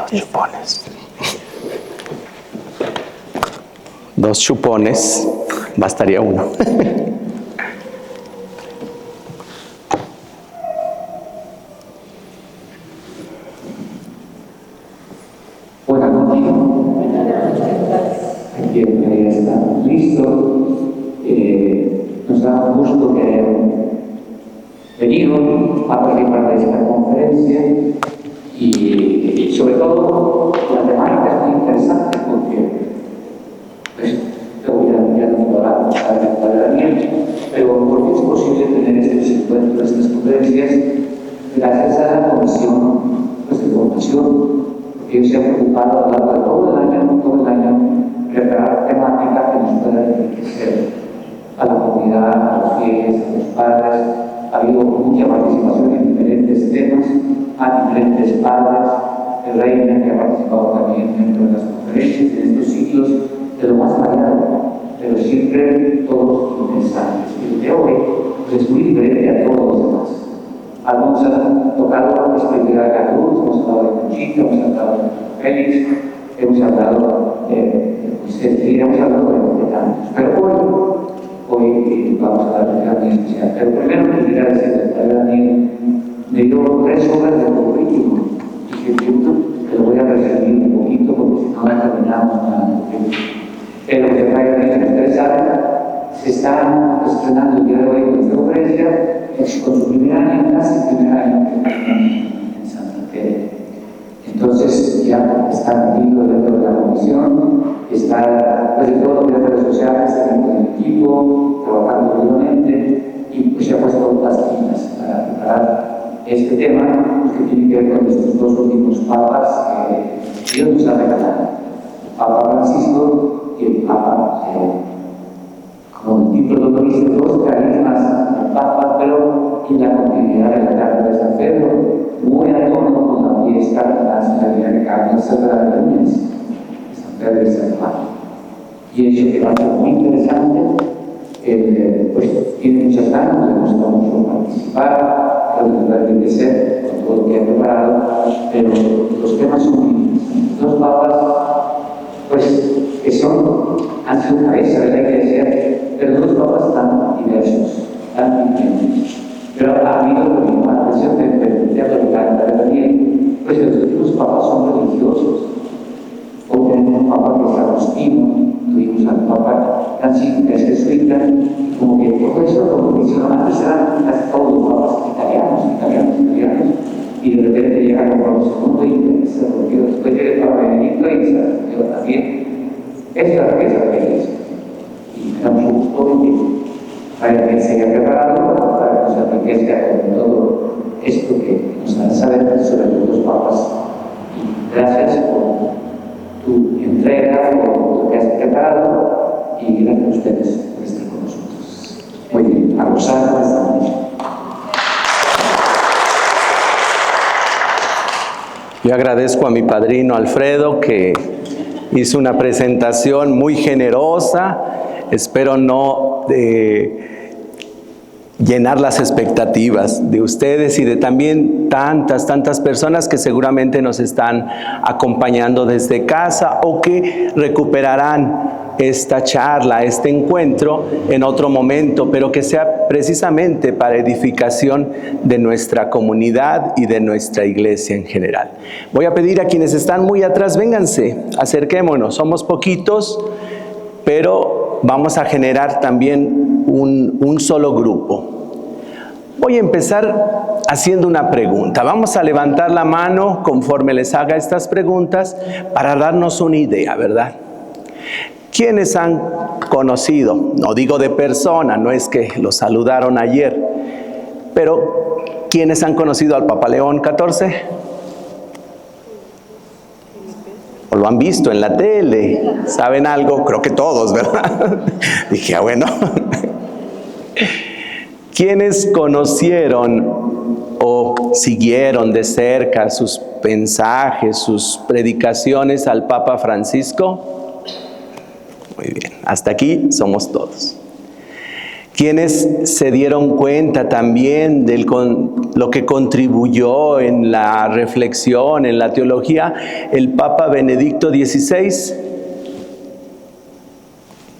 Dos chupones. Dos chupones, bastaría uno. Buenas noches. Aquí está listo. Nos da gusto que hayan venido a participar de esta conferencia y sobre todo la temática es muy interesante porque ya nos lo hará Daniel, pero porque es posible tener estos encuentros, estas conferencias, gracias a la Comisión de Formación, porque ellos se han preocupado a lo largo de todo el año, preparar temáticas que nos puedan enriquecer a la comunidad, a los fieles, a los padres. Ha habido mucha participación en diferentes temas, a diferentes padres. El Reina, que ha participado también dentro de las conferencias, en estos ciclos, de lo más variado, pero siempre todos interesantes. El de hoy es muy diferente a todos los demás. Algunos han tocado la perspectiva de la cruz, hemos hablado de Conchita, hemos hablado de Félix, hemos hablado de Moisés, hemos hablado de tantos. Pero hoy vamos a dar una gran especial. Pero primero quisiera decirle a Daniel, me dio 3 horas de currículum y que te lo voy a resumir un poquito porque si no terminamos nada. Pero que para ustedes saben, se está estrenando el día de hoy en esta conferencia con su primer año, casi primer año en Santa Teresa. Entonces ya está metido dentro de la comisión, está pues en todas las redes sociales, dentro del equipo, trabajando duramente y pues se ha puesto las pilas para preparar este tema que tiene que ver con estos 2 últimos papas que Dios nos ha regalado, el Papa Francisco y el Papa León. Como el título lo dice, 2 carismas del Papa, pero en la continuidad de la carta de San Pedro, muy a tono con la fiesta de la nacionalidad de Carlos Sagrada de Lunes, San Pedro y San Juan. Y eso que va a ser muy interesante, pues tiene muchas ganas, le gusta mucho participar, creo que nos va a enriquecer con todo lo que ha preparado, pero los temas son muy interesantes. 2 papas, pues que han sido cabeza de la Iglesia, pero 2 papas tan diversos, tan diferentes. Pero ha habido también una atención de autoridad también, pues los últimos papas son religiosos. Hoy tenemos un papa que es agustino, tuvimos al papa Francisco, que es jesuita, y como que todo eso, como dijeron antes, eran casi todos los papas italianos, y de repente llega con Pablo II y después llega el Papa Benedicto y se también. Esta es la riqueza de la Iglesia. Y me da mucho gusto que se haya preparado para que nos enriquezca con todo esto que nos han saber sobre los 2 papas. Y gracias por tu entrega, por lo que has preparado y gracias a ustedes por estar con nosotros. Muy bien, a gozar esta noche. Yo agradezco a mi padrino Alfredo que hizo una presentación muy generosa. Espero no llenar las expectativas de ustedes y de también tantas personas que seguramente nos están acompañando desde casa o que recuperarán esta charla, este encuentro en otro momento, pero que sea precisamente para edificación de nuestra comunidad y de nuestra iglesia en general. Voy a pedir a quienes están muy atrás, vénganse, acerquémonos, somos poquitos, pero vamos a generar también un solo grupo. Voy a empezar haciendo una pregunta. Vamos a levantar la mano conforme les haga estas preguntas para darnos una idea, ¿verdad? ¿Quiénes han conocido? No digo de persona, no es que lo saludaron ayer, pero ¿quiénes han conocido al Papa León XIV? ¿O lo han visto en la tele? ¿Saben algo? Creo que todos, ¿verdad? Dije, bueno. ¿Quiénes conocieron o siguieron de cerca sus mensajes, sus predicaciones al Papa Francisco? Muy bien, hasta aquí somos todos. quienes se dieron cuenta también de lo que contribuyó en la reflexión, en la teología, el Papa Benedicto XVI.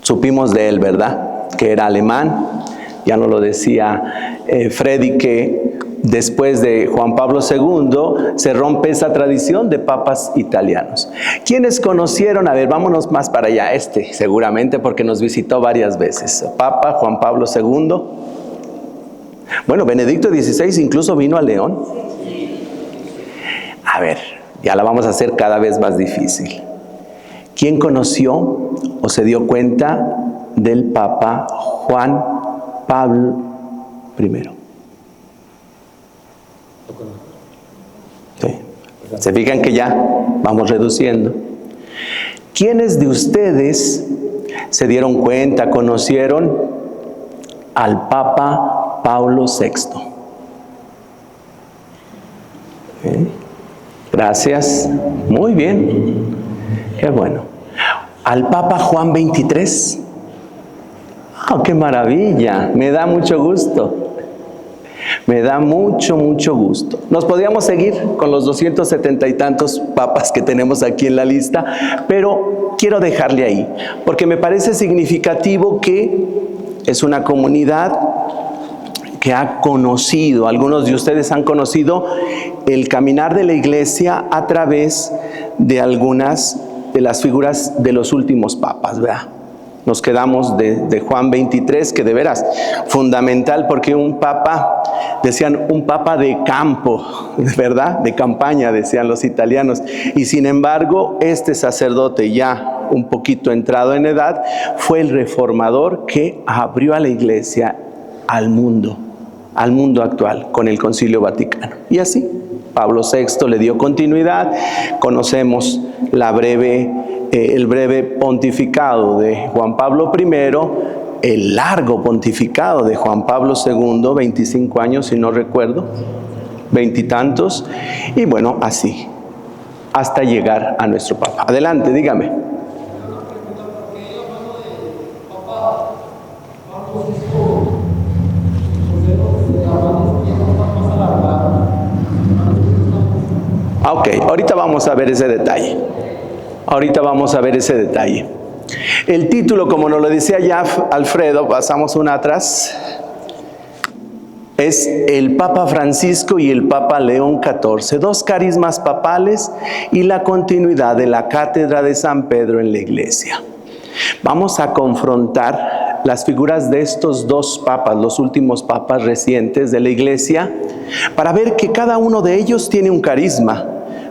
Supimos de él, ¿verdad? Que era alemán. Ya nos lo decía Freddy, que después de Juan Pablo II se rompe esa tradición de papas italianos. ¿Quiénes conocieron? A ver, vámonos más para allá. Seguramente, porque nos visitó varias veces. Papa Juan Pablo II. Bueno, Benedicto XVI incluso vino a León. A ver, ya la vamos a hacer cada vez más difícil. ¿Quién conoció o se dio cuenta del Papa Juan Pablo I? Sí. Se fijan que ya vamos reduciendo. ¿Quiénes de ustedes se dieron cuenta, conocieron al Papa Pablo VI? ¿Sí? Gracias. Muy bien. Qué bueno. ¿Al Papa Juan XXIII? ¡Oh, qué maravilla! Me da mucho gusto. Me da mucho gusto. Nos podríamos seguir con los 270 y tantos papas que tenemos aquí en la lista, pero quiero dejarle ahí, porque me parece significativo que es una comunidad que ha conocido, algunos de ustedes han conocido el caminar de la iglesia a través de algunas de las figuras de los últimos papas, ¿verdad? Nos quedamos de Juan XXIII, que de veras, fundamental, porque un papa, decían un papa de campo, ¿verdad? De campaña, decían los italianos. Y sin embargo, este sacerdote ya un poquito entrado en edad, fue el reformador que abrió a la iglesia al mundo actual, con el Concilio Vaticano. Y así, Pablo VI le dio continuidad. Conocemos el breve pontificado de Juan Pablo I, el largo pontificado de Juan Pablo II, 25 años si no recuerdo, 20 y tantos, y bueno, así, hasta llegar a nuestro Papa. Adelante, dígame. Ok, ahorita vamos a ver ese detalle. El título, como nos lo decía ya Alfredo, pasamos una atrás, es el Papa Francisco y el Papa León XIV, dos carismas papales y la continuidad de la cátedra de San Pedro en la iglesia. Vamos a confrontar las figuras de estos dos papas, los últimos papas recientes de la iglesia, para ver que cada uno de ellos tiene un carisma,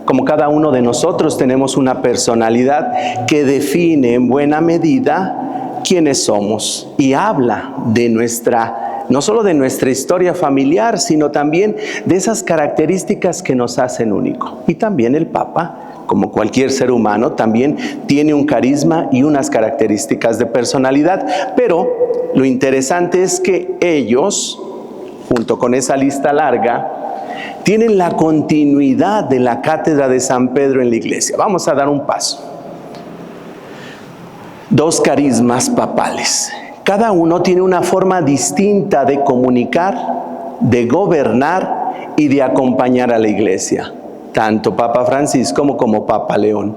como cada uno de nosotros tenemos una personalidad que define en buena medida quiénes somos y habla de no solo de nuestra historia familiar, sino también de esas características que nos hacen únicos. Y también el Papa, como cualquier ser humano, también tiene un carisma y unas características de personalidad, pero lo interesante es que ellos, junto con esa lista larga, tienen la continuidad de la cátedra de San Pedro en la iglesia. Vamos a dar un paso. Dos carismas papales. Cada uno tiene una forma distinta de comunicar, de gobernar y de acompañar a la iglesia. Tanto Papa Francisco como Papa León.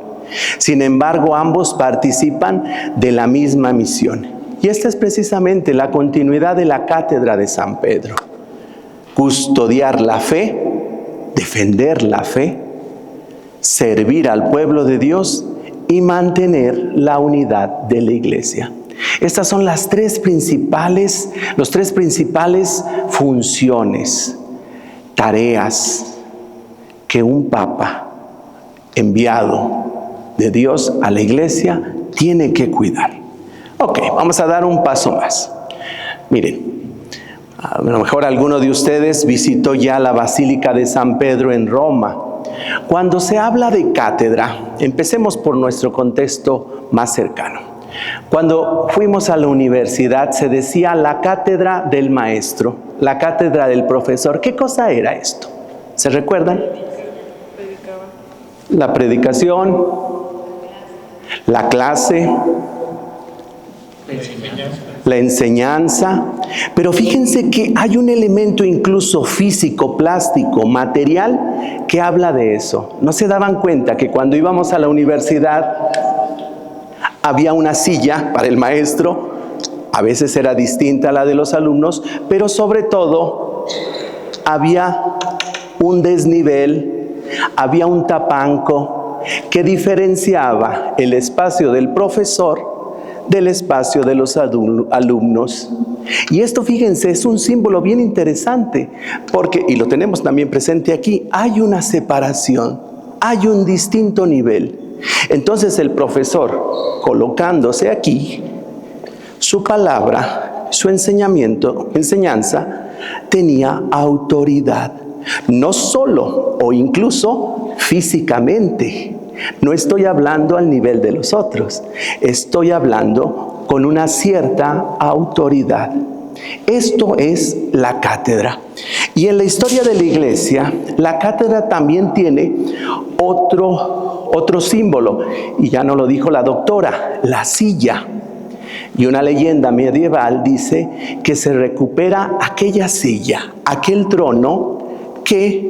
Sin embargo, ambos participan de la misma misión. Y esta es precisamente la continuidad de la cátedra de San Pedro. Custodiar la fe, defender la fe, servir al pueblo de Dios y mantener la unidad de la iglesia. Estas son los tres principales funciones, tareas que un papa enviado de Dios a la iglesia tiene que cuidar. Ok, vamos a dar un paso más. Miren, a lo mejor alguno de ustedes visitó ya la Basílica de San Pedro en Roma. Cuando se habla de cátedra, empecemos por nuestro contexto más cercano. Cuando fuimos a la universidad se decía la cátedra del maestro, la cátedra del profesor. ¿Qué cosa era esto? ¿Se recuerdan? La predicación, la clase, la enseñanza. Pero fíjense que hay un elemento incluso físico, plástico, material, que habla de eso. ¿No se daban cuenta que cuando íbamos a la universidad había una silla para el maestro? A veces era distinta a la de los alumnos, pero sobre todo había un desnivel, había un tapanco que diferenciaba el espacio del profesor del espacio de los alumnos. Y esto, fíjense, es un símbolo bien interesante, porque, y lo tenemos también presente aquí, hay una separación, hay un distinto nivel. Entonces el profesor, colocándose aquí, su palabra, su enseñanza, tenía autoridad, no solo o incluso físicamente. No estoy hablando al nivel de los otros, estoy hablando con una cierta autoridad. Esto es la cátedra. Y en la historia de la iglesia, la cátedra también tiene otro símbolo, y ya no lo dijo la doctora, la silla. Y una leyenda medieval dice que se recupera aquella silla, aquel trono que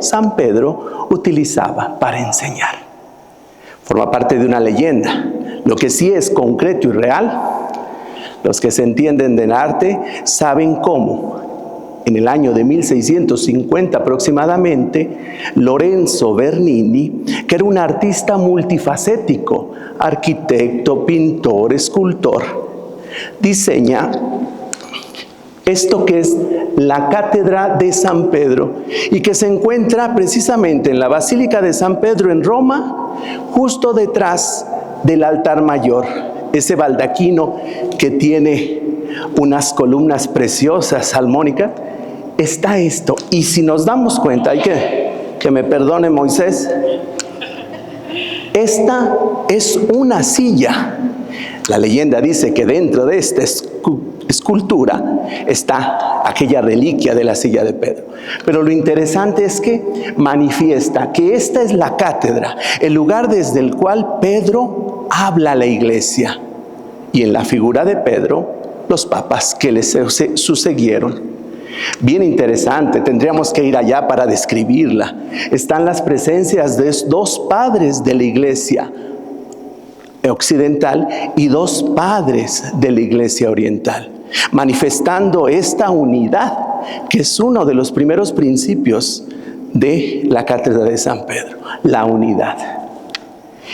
San Pedro, utilizaba para enseñar. Forma parte de una leyenda. Lo que sí es concreto y real, los que se entienden del arte saben cómo, en el año de 1650 aproximadamente, Lorenzo Bernini, que era un artista multifacético, arquitecto, pintor, escultor, diseña esto que es la Cátedra de San Pedro, y que se encuentra precisamente en la Basílica de San Pedro en Roma, justo detrás del altar mayor. Ese baldaquino que tiene unas columnas preciosas, salmónicas, está esto. Y si nos damos cuenta, que me perdone Moisés, esta es una silla. La leyenda dice que dentro de esta escultura está aquella reliquia de la silla de Pedro. Pero lo interesante es que manifiesta que esta es la cátedra, el lugar desde el cual Pedro habla a la iglesia. Y en la figura de Pedro, los papas que le sucedieron. Bien interesante, tendríamos que ir allá para describirla. Están las presencias de dos padres de la iglesia occidental y dos padres de la iglesia oriental, manifestando esta unidad que es uno de los primeros principios de la Cátedra de San Pedro, la unidad.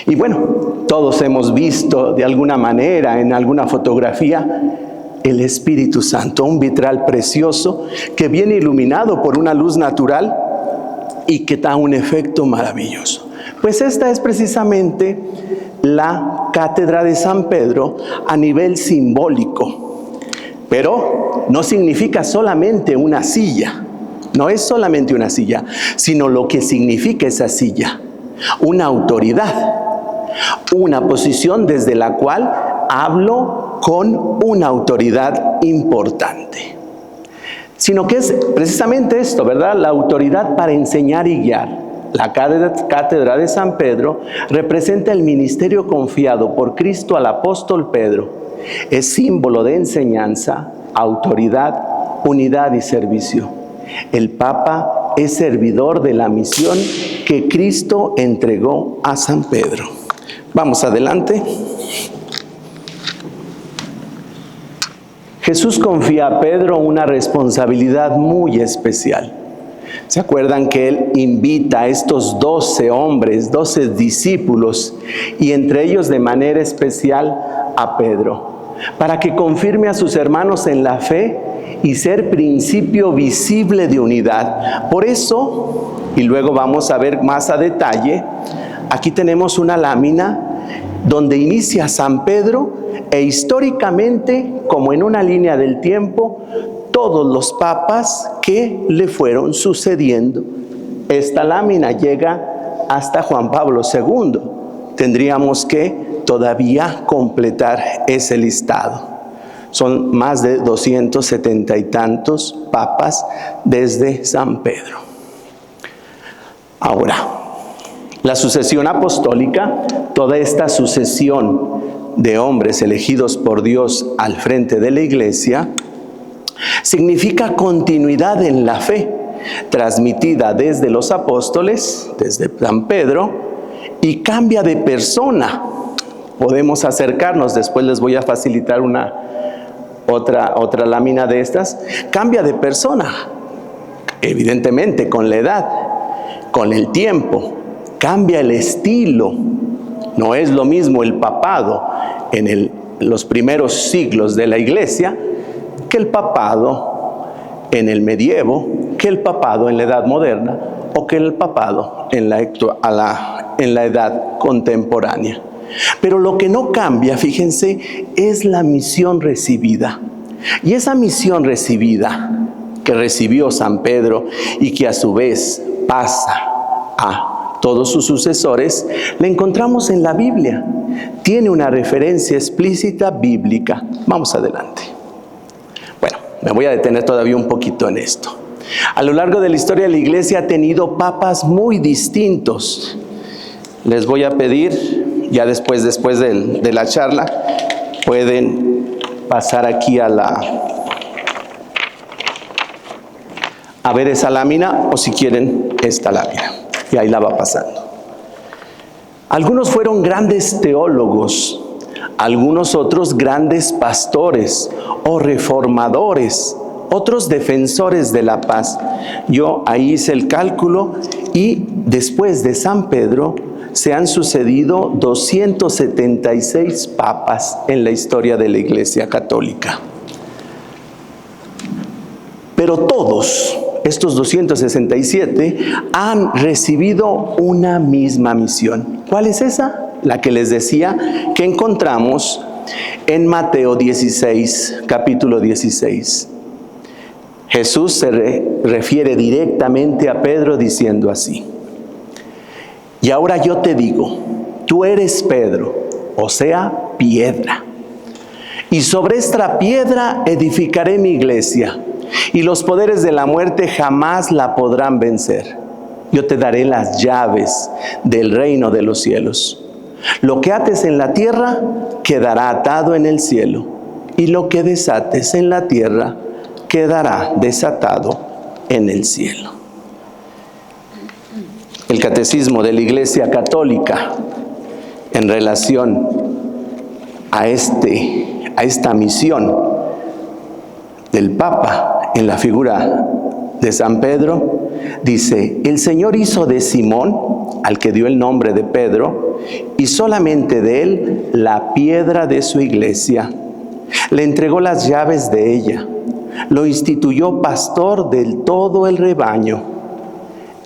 Y bueno, todos hemos visto de alguna manera en alguna fotografía el Espíritu Santo, un vitral precioso que viene iluminado por una luz natural y que da un efecto maravilloso. Pues esta es precisamente la Cátedra de San Pedro a nivel simbólico, pero no significa solamente una silla, no es solamente una silla, sino lo que significa esa silla, una autoridad, una posición desde la cual hablo con una autoridad importante. Sino que es precisamente esto, ¿verdad? La autoridad para enseñar y guiar. La Cátedra de San Pedro representa el ministerio confiado por Cristo al apóstol Pedro. Es símbolo de enseñanza, autoridad, unidad y servicio. El Papa es servidor de la misión que Cristo entregó a San Pedro. Vamos adelante. Jesús confía a Pedro una responsabilidad muy especial. ¿Se acuerdan que Él invita a estos 12 hombres, 12 discípulos, y entre ellos de manera especial a Pedro, para que confirme a sus hermanos en la fe y ser principio visible de unidad? Por eso, y luego vamos a ver más a detalle, aquí tenemos una lámina donde inicia San Pedro e históricamente, como en una línea del tiempo, todos los papas que le fueron sucediendo. Esta lámina llega hasta Juan Pablo II. Tendríamos que todavía completar ese listado. Son más de 270 y tantos papas desde San Pedro. Ahora, la sucesión apostólica, toda esta sucesión de hombres elegidos por Dios al frente de la iglesia, Significa continuidad en la fe, transmitida desde los apóstoles, desde San Pedro, y cambia de persona. Podemos acercarnos, después les voy a facilitar otra lámina de estas. Cambia de persona, evidentemente con la edad, con el tiempo, cambia el estilo. No es lo mismo el papado en los primeros siglos de la iglesia que el papado en el medievo, que el papado en la edad moderna o que el papado en la edad contemporánea. Pero lo que no cambia, fíjense, es la misión recibida. Y esa misión recibida que recibió San Pedro y que a su vez pasa a todos sus sucesores, la encontramos en la Biblia. Tiene una referencia explícita bíblica. Vamos adelante. Bueno, me voy a detener todavía un poquito en esto. A lo largo de la historia de la iglesia ha tenido papas muy distintos. Les voy a pedir, ya después de la charla, pueden pasar aquí a ver esa lámina, o si quieren esta lámina. Y ahí la va pasando. Algunos fueron grandes teólogos, algunos otros grandes pastores o reformadores, otros defensores de la paz. Yo ahí hice el cálculo y después de San Pedro se han sucedido 276 papas en la historia de la Iglesia Católica. Pero todos estos 267 han recibido una misma misión. ¿Cuál es esa? La que les decía que encontramos en Mateo 16, capítulo 16. Jesús se refiere directamente a Pedro diciendo así: y ahora yo te digo, tú eres Pedro, o sea, piedra. Y sobre esta piedra edificaré mi iglesia, y los poderes de la muerte jamás la podrán vencer. Yo te daré las llaves del reino de los cielos. Lo que ates en la tierra quedará atado en el cielo, y lo que desates en la tierra quedará desatado en el cielo. El Catecismo de la Iglesia Católica, en relación a esta misión del Papa en la figura de San Pedro, dice: el Señor hizo de Simón, al que dio el nombre de Pedro, y solamente de él, la piedra de su iglesia. Le entregó las llaves de ella, lo instituyó pastor del todo el rebaño.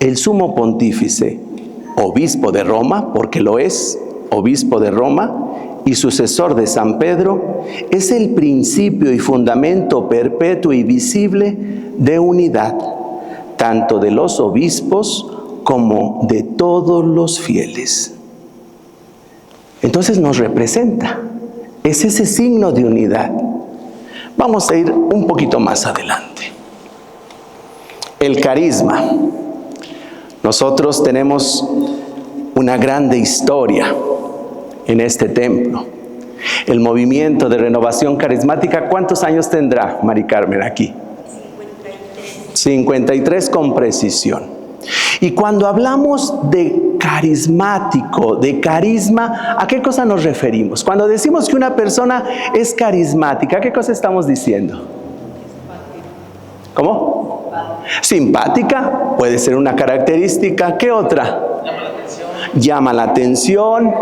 El sumo pontífice, obispo de Roma, porque lo es, obispo de Roma, y sucesor de San Pedro, es el principio y fundamento perpetuo y visible de unidad, tanto de los obispos como de todos los fieles. Entonces nos representa, es ese signo de unidad. Vamos a ir un poquito más adelante. El carisma. Nosotros tenemos una grande historia en este templo. El movimiento de renovación carismática, ¿cuántos años tendrá, Mari Carmen, aquí? 53 con precisión. Y cuando hablamos de carismático, de carisma, ¿a qué cosa nos referimos? Cuando decimos que una persona es carismática, ¿a qué cosa estamos diciendo? ¿Cómo? Simpática, puede ser una característica. ¿Qué otra? Llama la atención.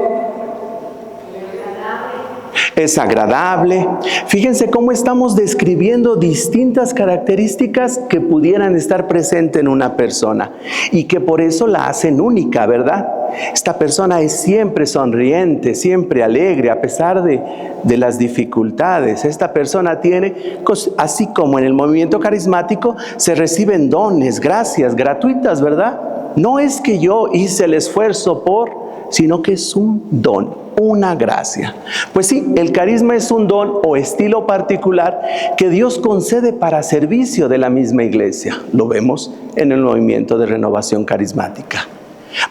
Es agradable. Fíjense cómo estamos describiendo distintas características que pudieran estar presentes en una persona y que por eso la hacen única, ¿verdad? Esta persona es siempre sonriente, siempre alegre, a pesar de las dificultades. Esta persona tiene, así como en el movimiento carismático, se reciben dones, gracias gratuitas, ¿verdad? No es que yo hice el esfuerzo sino que es un don, una gracia. Pues sí, el carisma es un don o estilo particular que Dios concede para servicio de la misma iglesia. Lo vemos en el movimiento de renovación carismática.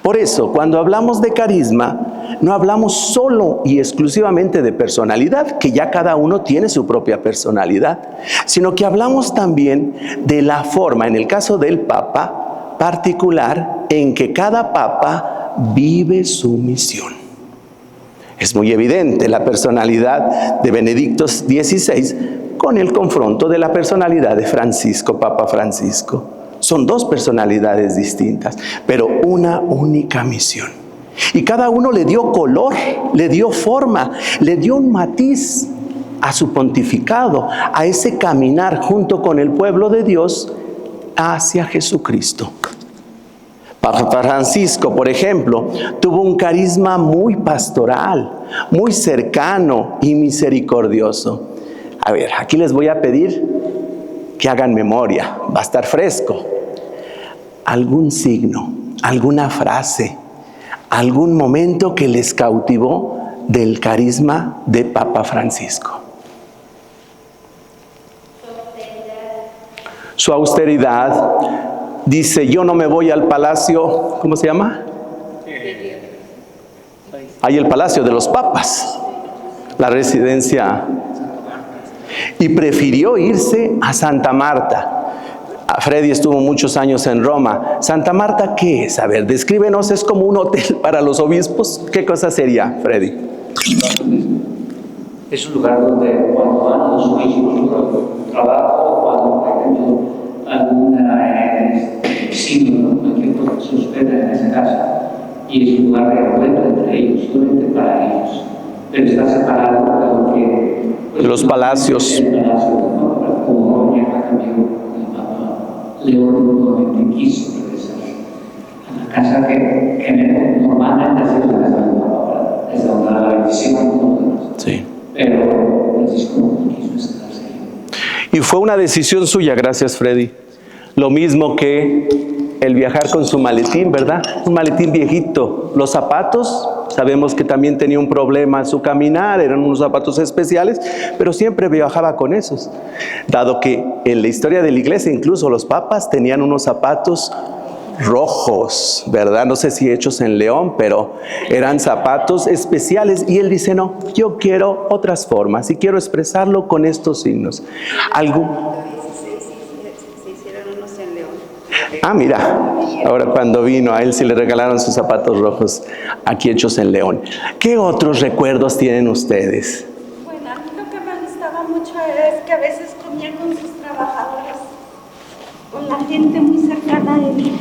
Por eso, cuando hablamos de carisma, no hablamos solo y exclusivamente de personalidad, que ya cada uno tiene su propia personalidad, sino que hablamos también de la forma, en el caso del Papa particular, en que cada Papa vive su misión. Es muy evidente la personalidad de Benedicto XVI con el confronto de la personalidad de Francisco, Papa Francisco. Son dos personalidades distintas, pero una única misión. Y cada uno le dio color, le dio forma, le dio un matiz a su pontificado, a ese caminar junto con el pueblo de Dios hacia Jesucristo. Papa Francisco, por ejemplo, tuvo un carisma muy pastoral, muy cercano y misericordioso. A ver, aquí les voy a pedir que hagan memoria, va a estar fresco. Algún signo, alguna frase, algún momento que les cautivó del carisma de Papa Francisco. Su austeridad. Dice, yo no me voy al palacio, ¿cómo se llama? Hay el palacio de los papas, la residencia. Y prefirió irse a Santa Marta. Freddy estuvo muchos años en Roma. ¿Santa Marta qué es? A ver, descríbenos, ¿es como un hotel para los obispos? ¿Qué cosa sería, Freddy? Es un lugar donde cuando van a los obispos por trabajo, cuando por ejemplo alguna signo, cualquier cosa que suceda en esa casa, y es un lugar de encuentro entre ellos, solamente para ellos. Pero está separado porque de los palacios. El palacio, ¿no? Como ya cambió el Papa León XIX quiso regresar a la casa que normalmente ha sido la casa del Papa, desde donde la bendición. Sí. Pero Francisco no quiso estarse ahí. Y fue una decisión suya, gracias Freddy. Lo mismo que el viajar con su maletín, ¿verdad? Un maletín viejito. Los zapatos, sabemos que también tenía un problema en su caminar, eran unos zapatos especiales, pero siempre viajaba con esos. Dado que en la historia de la iglesia, incluso los papas tenían unos zapatos rojos, ¿verdad? No sé si hechos en León, pero eran zapatos especiales. Y él dice, no, yo quiero otras formas y quiero expresarlo con estos signos. Ah, mira, ahora cuando vino a él sí le regalaron sus zapatos rojos aquí hechos en León. ¿Qué otros recuerdos tienen ustedes? Bueno, a mí lo que me gustaba mucho es que a veces comía con sus trabajadores, con la gente muy cercana a él.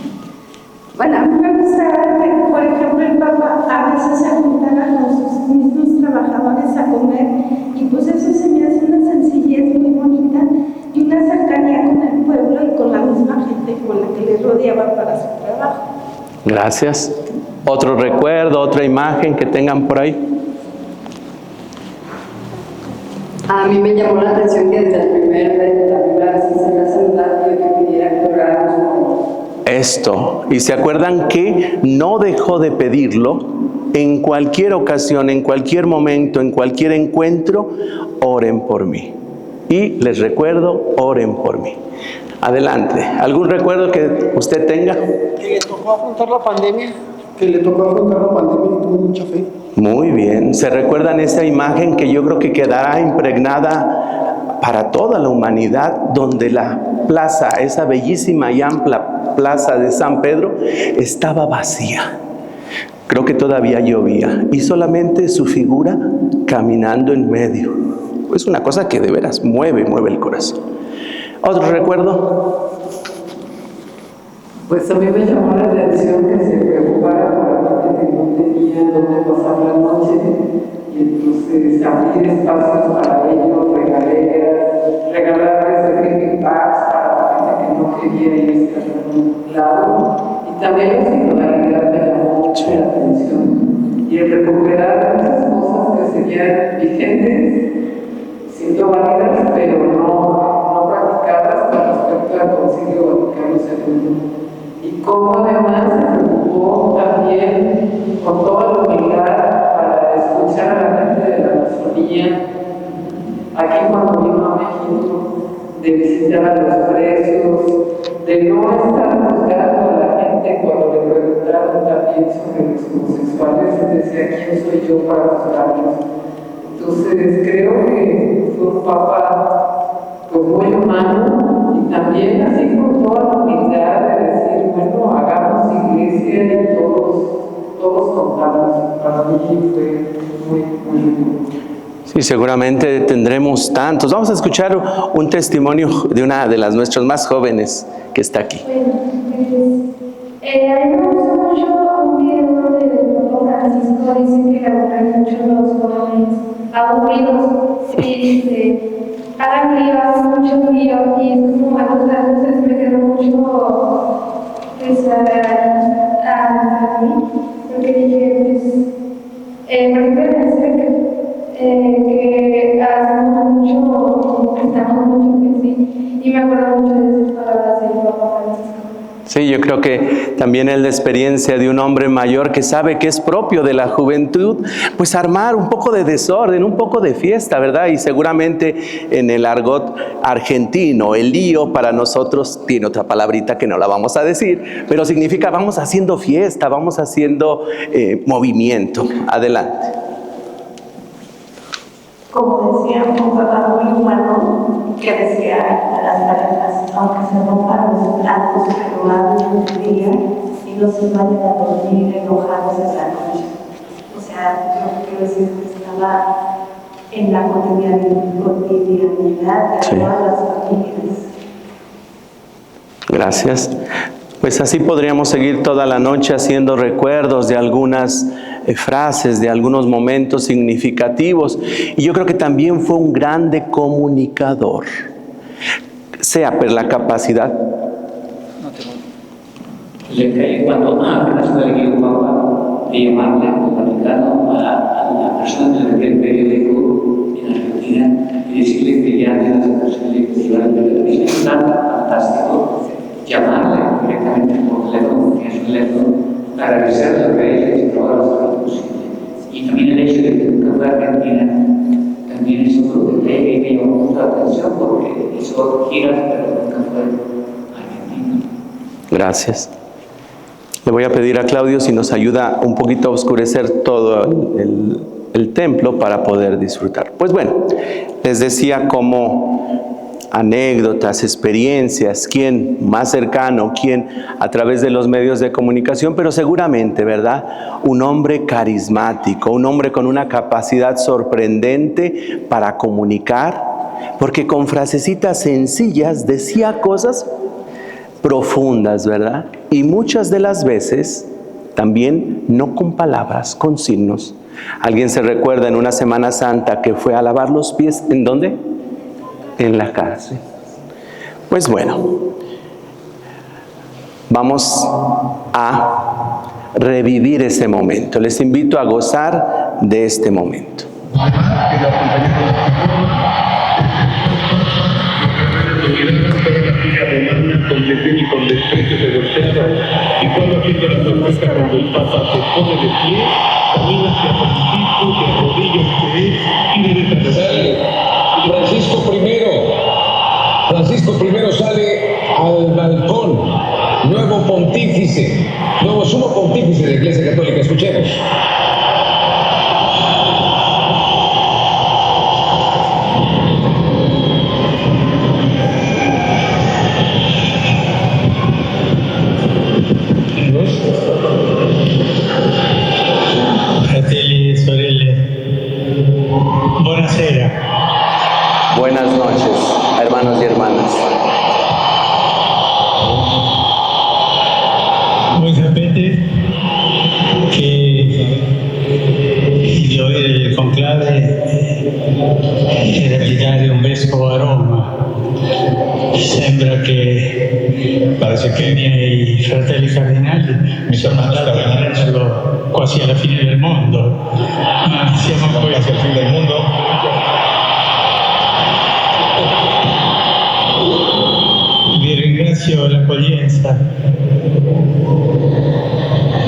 Bueno, a mí me gustaba que, por ejemplo, el Papa a veces se juntara con sus mismos trabajadores a comer, y pues eso se me hace una sencillez muy bonita y una cercanía con el pueblo y con la misma gente con la que le rodeaba para su trabajo. Gracias. ¿Otro recuerdo, otra imagen que tengan por ahí? A mí me llamó la atención que desde la primera vez que se me saludaba, yo que pidiera que oráramos. Esto, y se acuerdan que no dejó de pedirlo en cualquier ocasión, en cualquier momento, en cualquier encuentro, oren por mí. Y les recuerdo, oren por mí. Adelante, ¿algún recuerdo que usted tenga? Que le tocó afrontar la pandemia, y tuvo mucha fe. Muy bien, ¿se recuerdan esa imagen que yo creo que quedará impregnada para toda la humanidad, donde la plaza, esa bellísima y amplia plaza de San Pedro, estaba vacía? Creo que todavía llovía y solamente su figura caminando en medio. Es una cosa que de veras mueve el corazón. ¿Otro recuerdo? Pues a mí me llamó la atención que se preocupara por la gente que no tenía dónde pasar la noche, y entonces abrir espacios para ellos, regalarles sleeping bags para la gente que no quería irse a un lado. Y también la singularidad me llamó mucho la atención, y el recuperar muchas cosas que seguían vigentes, siendo válidas, pero no practicadas con respecto al Concilio Vaticano II. Y cómo además se preocupó también con toda la humildad para escuchar a la gente de la Amazonía. Aquí cuando vino a México, de visitar a los presos, de no estar juzgando a la gente cuando le preguntaban hablaron también sobre los homosexuales, decía, ¿quién soy yo para juzgarlos? Entonces creo que fue un papa pues, muy humano y también así con toda la humildad de decir, bueno, hagamos iglesia y todos contamos. Para mí fue muy lindo. Sí, seguramente tendremos tantos. Vamos a escuchar un testimonio de una de las nuestras más jóvenes que está aquí. Bueno, a mí me gusta mucho un video del Papa Francisco, dice que le aburren mucho los jóvenes aburridos y dice, hagan lío, hagan mucho lío, y es como entonces me quedó mucho pues, a mí, porque dije, pues, por ejemplo, que hacemos mucho, estamos mucho que sí, y me acuerdo mucho de esas palabras del Papa Francisco. Sí, yo creo que también es la experiencia de un hombre mayor que sabe que es propio de la juventud, pues armar un poco de desorden, un poco de fiesta, ¿verdad? Y seguramente en el argot argentino, el lío para nosotros tiene otra palabrita que no la vamos a decir, pero significa vamos haciendo fiesta, vamos haciendo movimiento. Adelante. Como decía un papá muy humano, que decía a las parejas, aunque se rompan los platos, pero hablen un día y no se vayan a dormir enojados esa noche. O sea, yo quiero decir que estaba en la cotidianidad de todas las familias. Gracias. Pues así podríamos seguir toda la noche haciendo recuerdos de algunas frases, de algunos momentos significativos. Y yo creo que también fue un grande comunicador, sea por la capacidad. Le caí cuando apenas fue elegido Papa de llamarle al Vaticano a la persona del periódico en Argentina y decirle que ya tiene la posibilidad de llevar el periódico. Es tan fantástico llamarle directamente por teléfono, que es un teléfono, para agradecerle lo que ella y probar lo posible. Y también el hecho de que nunca fue a Argentina también es otro detalle que me llamó mucho la atención porque hizo giras, pero nunca fue a Argentina. Gracias. Le voy a pedir a Claudio si nos ayuda un poquito a oscurecer todo el templo para poder disfrutar. Pues bueno, les decía como anécdotas, experiencias, quién más cercano, quién a través de los medios de comunicación, pero seguramente, ¿verdad? Un hombre carismático, un hombre con una capacidad sorprendente para comunicar, porque con frasecitas sencillas decía cosas profundas, ¿verdad? Y muchas de las veces también no con palabras, con signos. ¿Alguien se recuerda en una Semana Santa que fue a lavar los pies? ¿En dónde? En la cárcel. Pues bueno, vamos a revivir ese momento. Les invito a gozar de este momento. Con desdén y con desprecio se golpea, y cuando haciendo la protesta cuando el Papa se pone de pie, camina hacia Francisco, se arrodilla ante él y le deja Francisco I sale al balcón, nuevo pontífice, nuevo sumo pontífice de la Iglesia Católica. Escuchemos. Fratelli e sorelle, buonasera. Buenas noches, hermanos y hermanas. Voi sapete che il dovere del conclave era di dare un vescovo a Roma. Sembra che i miei fratelli cardinali mi sono mandati a prenderlo quasi alla fine del mondo, ma siamo poi quasi alla fine del mondo. Vi ringrazio l'accoglienza,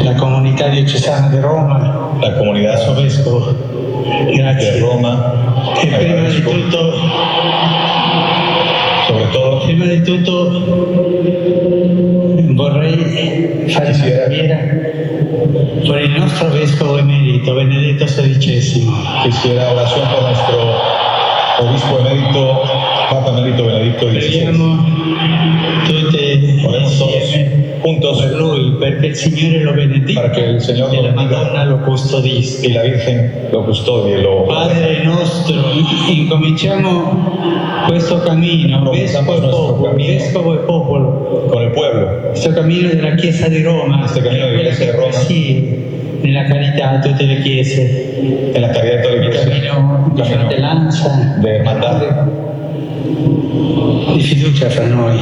la comunità diocesana di Roma, la comunità suo vescovo, grazie. Di Roma. E prima di tutto vorrei fare una preghiera por il nostro vescovo emerito Benedetto XVI. Quisiera oración por nuestro obispo emérito, Papa Emérito Benedicto XVI. Preghiamo tutti Oremos todos insieme juntos per lui, perché il Signore lo benedica para que el Señor e lo la bendiga Madonna lo custodisca. y la Virgen lo custodie, lo Padre nostro, incominciamo questo cammino, vescovo e popolo, con el pueblo, questo cammino della Chiesa di Roma, Este camino de la Iglesia de Roma. sì, nella carità a tutte le chiese, en la caridad de toda la il Iglesia, cammino di fratellanza, de hermandad di fiducia fra noi.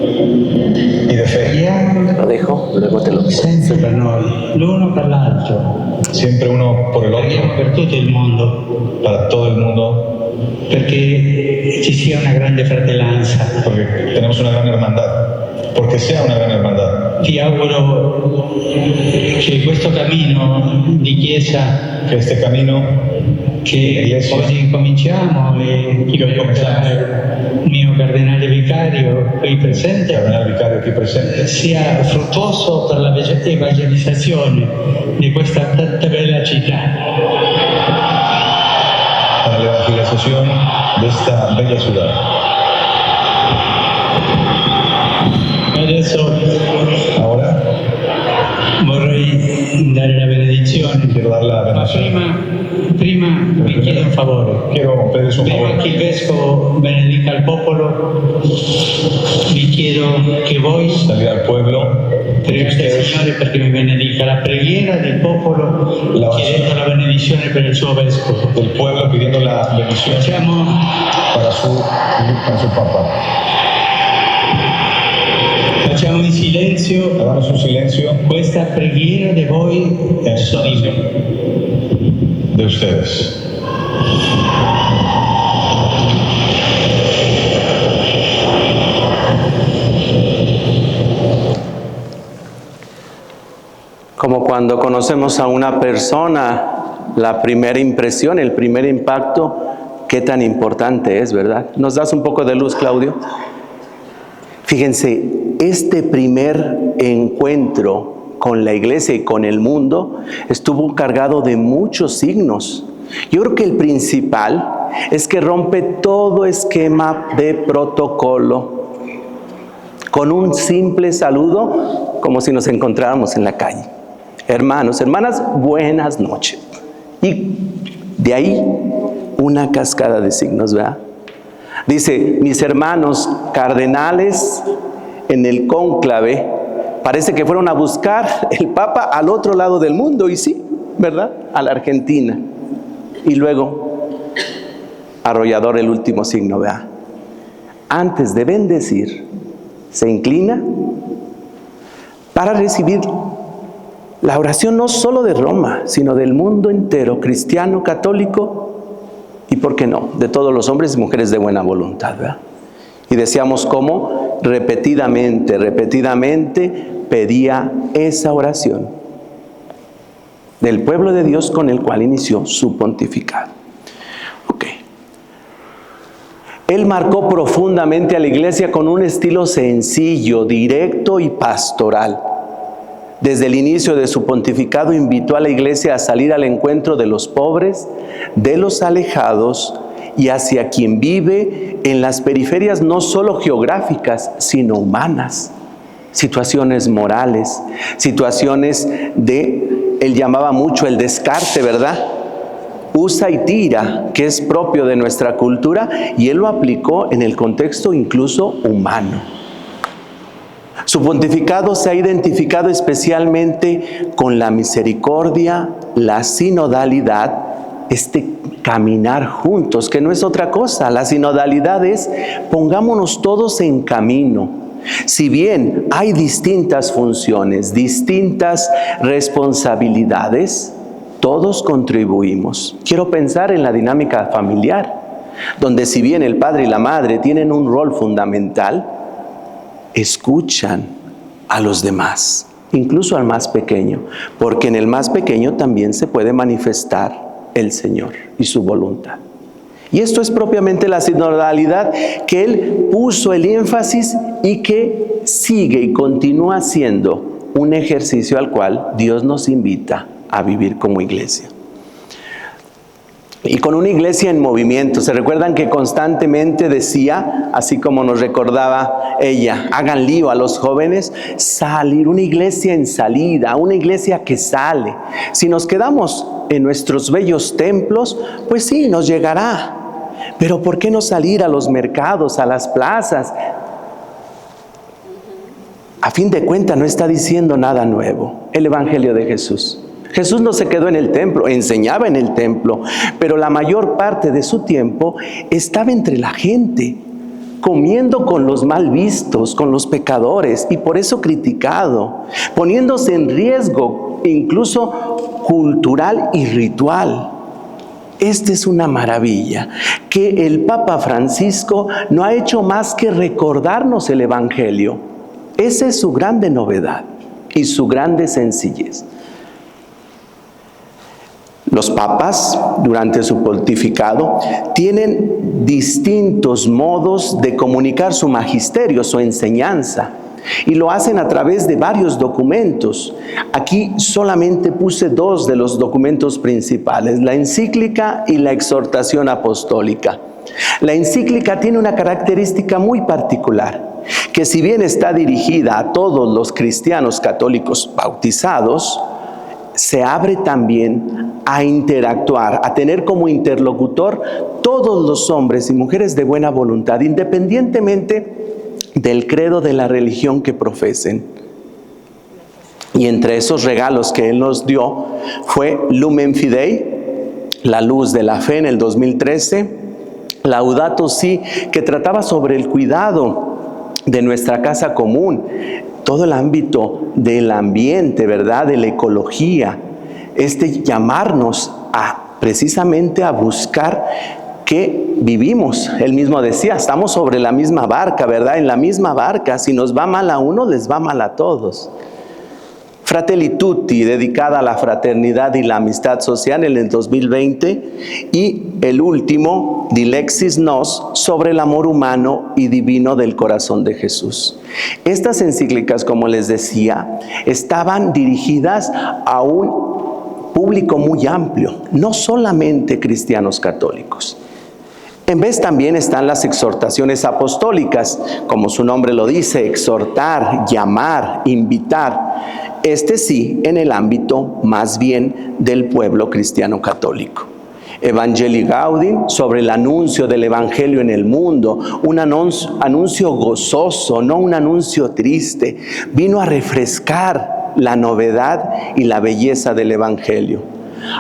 y de fe. Preghiamo Lo dejo, luego te lo digo. sempre per noi, l'uno per l'altro. Siempre uno por el Preghiamo otro, per tutto il mondo, para todo el mundo, perché ci sia una grande fratellanza. porque tenemos una gran hermandad, porque sea una gran hermandad. Ti auguro che questo cammino di Chiesa Que este camino che oggi cominciamo e che oggi cominciamo, il mio cardinale vicario qui presente Cardenal Vicario aquí presente, sia fruttuoso per la evangelizzazione di questa tanta bella città. para la evangelización de esta bella ciudad. Adesso Ahora vorrei dare la benedizione, quiero dar la ma bendición. prima vi chiedo un favore. Quiero pedirles un Prima favor. che il Vescovo benedica il popolo, vi chiedo che voi Salir al pueblo, pregate al Signore perché mi benedica la preghiera del popolo, chiedendo la benedizione per il suo Vescovo. del pueblo pidiendo la bendición Facciamo para su Papa. Facciamo in silenzio Hagamos un silencio questa preghiera di voi en esta solidari. oración de ustedes. Como cuando conocemos a una persona, la primera impresión, el primer impacto, qué tan importante es, ¿verdad? ¿Nos das un poco de luz, Claudio? Fíjense, este primer encuentro con la iglesia y con el mundo estuvo cargado de muchos signos. Yo creo que el principal es que rompe todo esquema de protocolo con un simple saludo, como si nos encontráramos en la calle. Hermanos, hermanas, buenas noches. Y de ahí una cascada de signos, ¿verdad? Dice, mis hermanos cardenales en el cónclave, parece que fueron a buscar el Papa al otro lado del mundo, y sí, ¿verdad? A la Argentina. Y luego, arrollador el último signo, ¿verdad? Antes de bendecir, se inclina para recibir la oración no solo de Roma, sino del mundo entero, cristiano, católico, y por qué no, de todos los hombres y mujeres de buena voluntad, ¿verdad? Y decíamos cómo repetidamente pedía esa oración del pueblo de Dios con el cual inició su pontificado. Ok. Él marcó profundamente a la iglesia con un estilo sencillo, directo y pastoral. Desde el inicio de su pontificado invitó a la iglesia a salir al encuentro de los pobres, de los alejados y hacia quien vive en las periferias no solo geográficas, sino humanas. Situaciones morales, situaciones de, él llamaba mucho el descarte, ¿verdad? Usa y tira, que es propio de nuestra cultura, y él lo aplicó en el contexto incluso humano. Su pontificado se ha identificado especialmente con la misericordia, la sinodalidad, este caminar juntos, que no es otra cosa. La sinodalidad es pongámonos todos en camino. Si bien hay distintas funciones, distintas responsabilidades, todos contribuimos. Quiero pensar en la dinámica familiar, donde si bien el padre y la madre tienen un rol fundamental, escuchan a los demás, incluso al más pequeño, porque en el más pequeño también se puede manifestar el Señor y su voluntad. Y esto es propiamente la sinodalidad que él puso el énfasis y que sigue y continúa siendo un ejercicio al cual Dios nos invita a vivir como iglesia. Y con una iglesia en movimiento. ¿Se recuerdan que constantemente decía, así como nos recordaba ella, hagan lío a los jóvenes? Salir, una iglesia en salida, una iglesia que sale. Si nos quedamos en nuestros bellos templos, pues sí, nos llegará. Pero ¿por qué no salir a los mercados, a las plazas? A fin de cuentas no está diciendo nada nuevo el Evangelio de Jesús. Jesús no se quedó en el templo, enseñaba en el templo, pero la mayor parte de su tiempo estaba entre la gente, comiendo con los mal vistos, con los pecadores, y por eso criticado, poniéndose en riesgo, incluso cultural y ritual. Esta es una maravilla, que el Papa Francisco no ha hecho más que recordarnos el Evangelio. Esa es su grande novedad y su grande sencillez. Los papas, durante su pontificado, tienen distintos modos de comunicar su magisterio, su enseñanza, y lo hacen a través de varios documentos. Aquí solamente puse 2 de los documentos principales, la encíclica y la exhortación apostólica. La encíclica tiene una característica muy particular, que si bien está dirigida a todos los cristianos católicos bautizados, se abre también a interactuar, a tener como interlocutor todos los hombres y mujeres de buena voluntad, independientemente del credo de la religión que profesen. Y entre esos regalos que Él nos dio fue Lumen Fidei, la luz de la fe en el 2013, Laudato Si, que trataba sobre el cuidado de nuestra casa común, todo el ámbito del ambiente, ¿verdad?, de la ecología, llamarnos precisamente a buscar que vivimos. Él mismo decía, estamos sobre la misma barca, ¿verdad?, en la misma barca, si nos va mal a uno, les va mal a todos. Fratelli Tutti, dedicada a la fraternidad y la amistad social en el 2020, y el último, Dilexis Nos, sobre el amor humano y divino del corazón de Jesús. Estas encíclicas, como les decía, estaban dirigidas a un público muy amplio, no solamente cristianos católicos. En vez también están las exhortaciones apostólicas, como su nombre lo dice, exhortar, llamar, invitar. Sí, en el ámbito más bien del pueblo cristiano católico. Evangelii Gaudium, sobre el anuncio del Evangelio en el mundo, un anuncio gozoso, no un anuncio triste. Vino a refrescar la novedad y la belleza del Evangelio.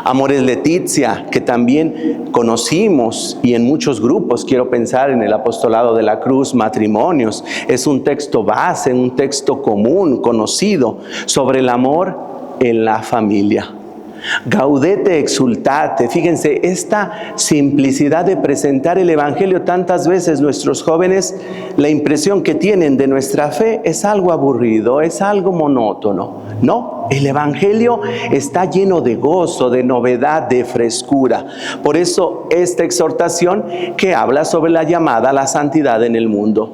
Amores Laetitia, que también conocimos, y en muchos grupos, quiero pensar en el Apostolado de la Cruz, Matrimonios, es un texto base, un texto común, conocido, sobre el amor en la familia. Gaudete exultate, fíjense, esta simplicidad de presentar el Evangelio. Tantas veces nuestros jóvenes, la impresión que tienen de nuestra fe es algo aburrido, es algo monótono. No, el Evangelio está lleno de gozo, de novedad, de frescura. Por eso esta exhortación que habla sobre la llamada a la santidad en el mundo.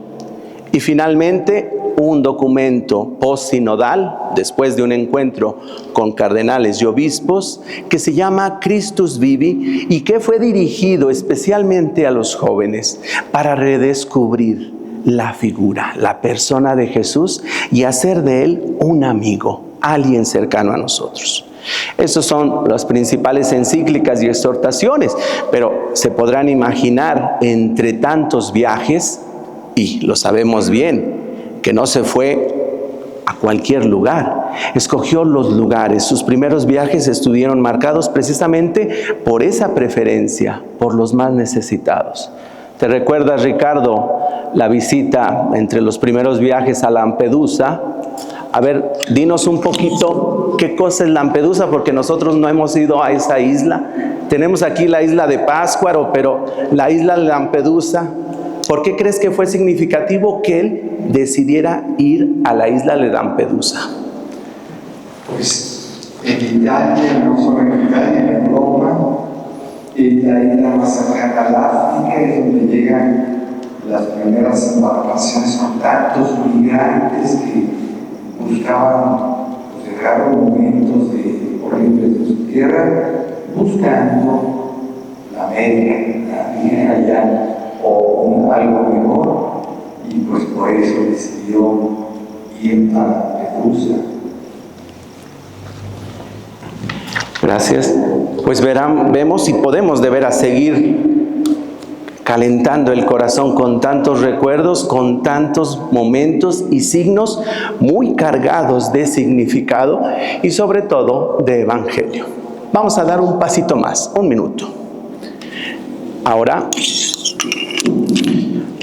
Y finalmente, un documento postsinodal, después de un encuentro con cardenales y obispos, que se llama Christus Vivi, y que fue dirigido especialmente a los jóvenes para redescubrir la figura, la persona de Jesús, y hacer de Él un amigo, alguien cercano a nosotros. Esas son las principales encíclicas y exhortaciones, pero se podrán imaginar, entre tantos viajes, y lo sabemos bien, que no se fue a cualquier lugar, escogió los lugares. Sus primeros viajes estuvieron marcados precisamente por esa preferencia, por los más necesitados. ¿Te recuerdas, Ricardo, la visita entre los primeros viajes a Lampedusa? A ver, dinos un poquito qué cosa es Lampedusa, porque nosotros no hemos ido a esa isla. Tenemos aquí la isla de Páscuaro, pero la isla de Lampedusa, ¿por qué crees que fue significativo que él decidiera ir a la isla de Lampedusa? Pues en Italia, no solo en Italia, en Europa, es la isla más cercana al África, es donde llegan las primeras embarcaciones con tantos migrantes que buscaban tocaron momentos horribles de su tierra, buscando la América, la bien allá, o algo mejor, y pues por eso decidió ir a Perusa. Gracias. Pues vemos y podemos de veras seguir calentando el corazón con tantos recuerdos, con tantos momentos y signos muy cargados de significado y sobre todo de evangelio. Vamos a dar un pasito más, un minuto. Ahora,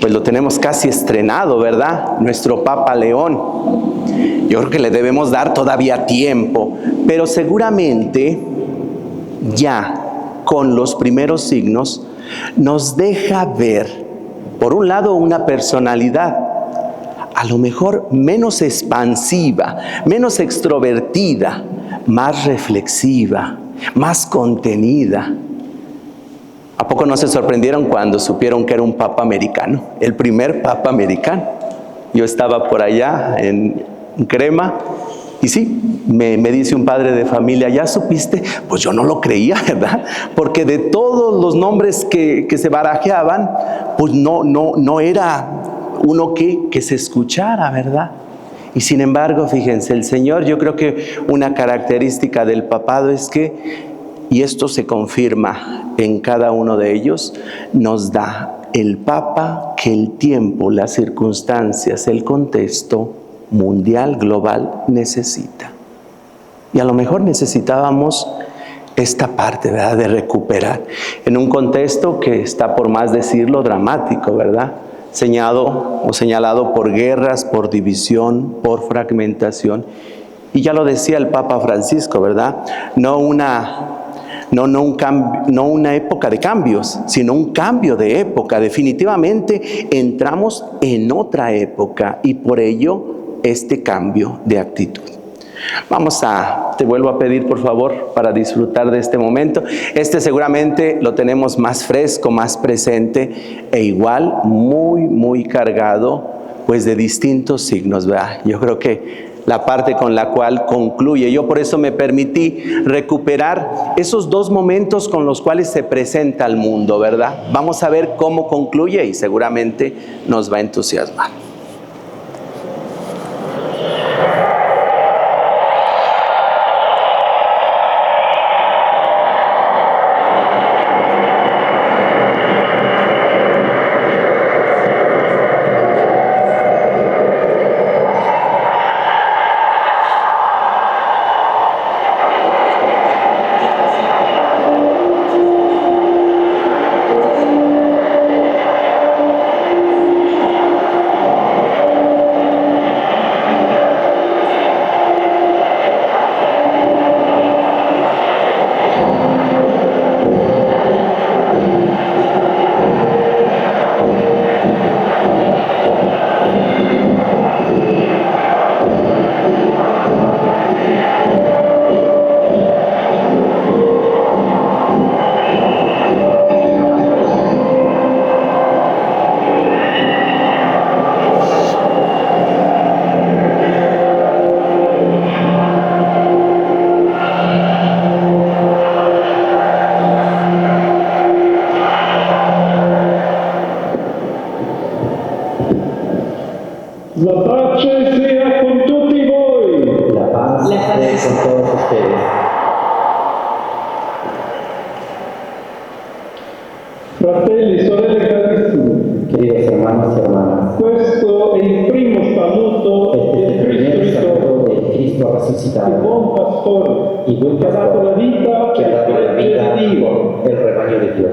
pues lo tenemos casi estrenado, ¿verdad? Nuestro Papa León. Yo creo que le debemos dar todavía tiempo, pero seguramente ya con los primeros signos nos deja ver, por un lado, una personalidad a lo mejor menos expansiva, menos extrovertida, más reflexiva, más contenida. ¿A poco no se sorprendieron cuando supieron que era un papa americano? El primer papa americano. Yo estaba por allá en Crema y sí, me dice un padre de familia, ¿ya supiste? Pues yo no lo creía, ¿verdad? Porque de todos los nombres que se barajeaban, pues no era uno que se escuchara, ¿verdad? Y sin embargo, fíjense, el Señor, yo creo que una característica del papado es que, y esto se confirma en cada uno de ellos, nos da el Papa que el tiempo, las circunstancias, el contexto mundial, global, necesita. Y a lo mejor necesitábamos esta parte, ¿verdad?, de recuperar. En un contexto que está, por más decirlo, dramático, ¿verdad?, señalado por guerras, por división, por fragmentación. Y ya lo decía el Papa Francisco, ¿verdad? No una época de cambios, sino un cambio de época. Definitivamente entramos en otra época y por ello este cambio de actitud. Te vuelvo a pedir, por favor, para disfrutar de este momento. Seguramente lo tenemos más fresco, más presente e igual muy cargado, pues de distintos signos, ¿verdad? Yo creo que la parte con la cual concluye. Yo por eso me permití recuperar esos dos momentos con los cuales se presenta al mundo, ¿verdad? Vamos a ver cómo concluye y seguramente nos va a entusiasmar. La pace sea con tutti voi. La paz sea con todos ustedes. Fratelli, sorelle carissimi. Queridos hermanos y hermanas. Questo è il primo saluto del Cristo il resucitado. buon pastore Y buen che ha dato la vita que ha dado la vida per Dio. el rebaño de Dios.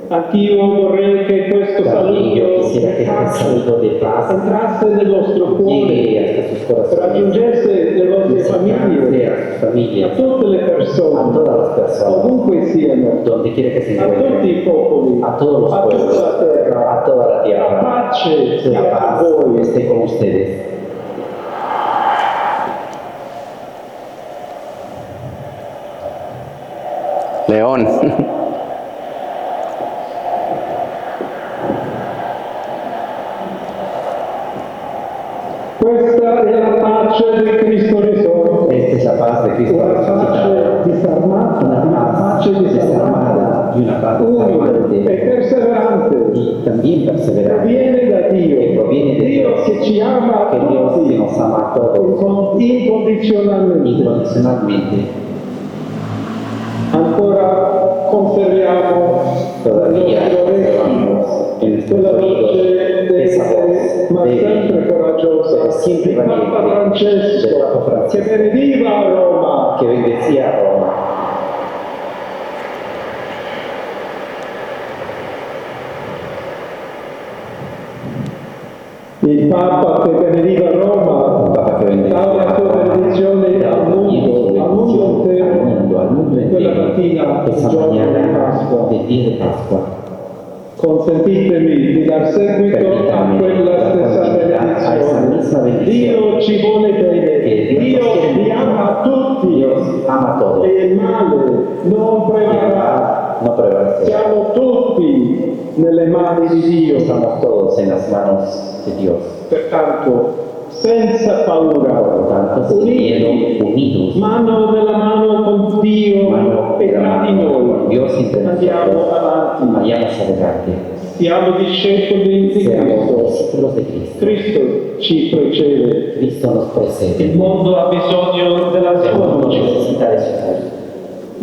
Anch'io vorrei che questo También yo saluto quisiera que este saludo de paz entrasse nel nostro cuore, llegue hasta sus corazones, raggiungesse le vostre famiglie, a sus familias, a tutte le a persone, todas las personas, ovunque siano, donde quiera que se a tutti i encuentren, popoli, a todos los a tutta pueblos, la terra. a toda la La tierra. pace sia La paz con voi. esté con ustedes. León. Questa è la pace di Cristo risorto. Esta es la paz de Cristo una resucitado. pace disarmata, una pace disarmata, Y una paz umile e disarmante perseverante, y también che perseverante, viene da que Dio, proviene de Dio Dios, che ci ama a que Dios que tutti nos ama a todos incondizionalmente. incondicionalmente. Ancora conserviamo Todavía le nostre conservamos orecchie en quella nuestros voce oídos esa debole, ma voz sempre débil, coraggiosa pero siempre di Papa valiente, del Francesco, Papa che Francisco, benediva a Roma. que bendecía a Roma. Il Papa che benediva Roma Un Papa que bendecía dava la a sua Roma, benedizione daba al también su mondo bendición al mundo intero, quella entero, mattina, il esa giorno di mañana Pasqua. del día de Pascua. Consentitemi di dar seguito a Permítame quella dar stessa continuidad a esa benedizione. misma bendición. Dio ci vuole bene, Que Dios Dio nos quiere vi mucho. ama a tutti Dios ama a todos. e il male non prevarrà. No prevalecerá. Siamo tutti nelle mani di Dio, Estamos todos en las manos de Dios. pertanto senza paura, Por lo tanto, sin miedo, uniti, unidos, mano nella mano con Dio mano e en la tra di mano con noi. Dios entre Andiamo nosotros. avanti, Vayamos adelante. siamo discepoli di Seamos Cristo. discípulos de Cristo. Cristo ci precede. Cristo nos precede. Il mondo ha bisogno della El sua mundo luce. necesita de su luz.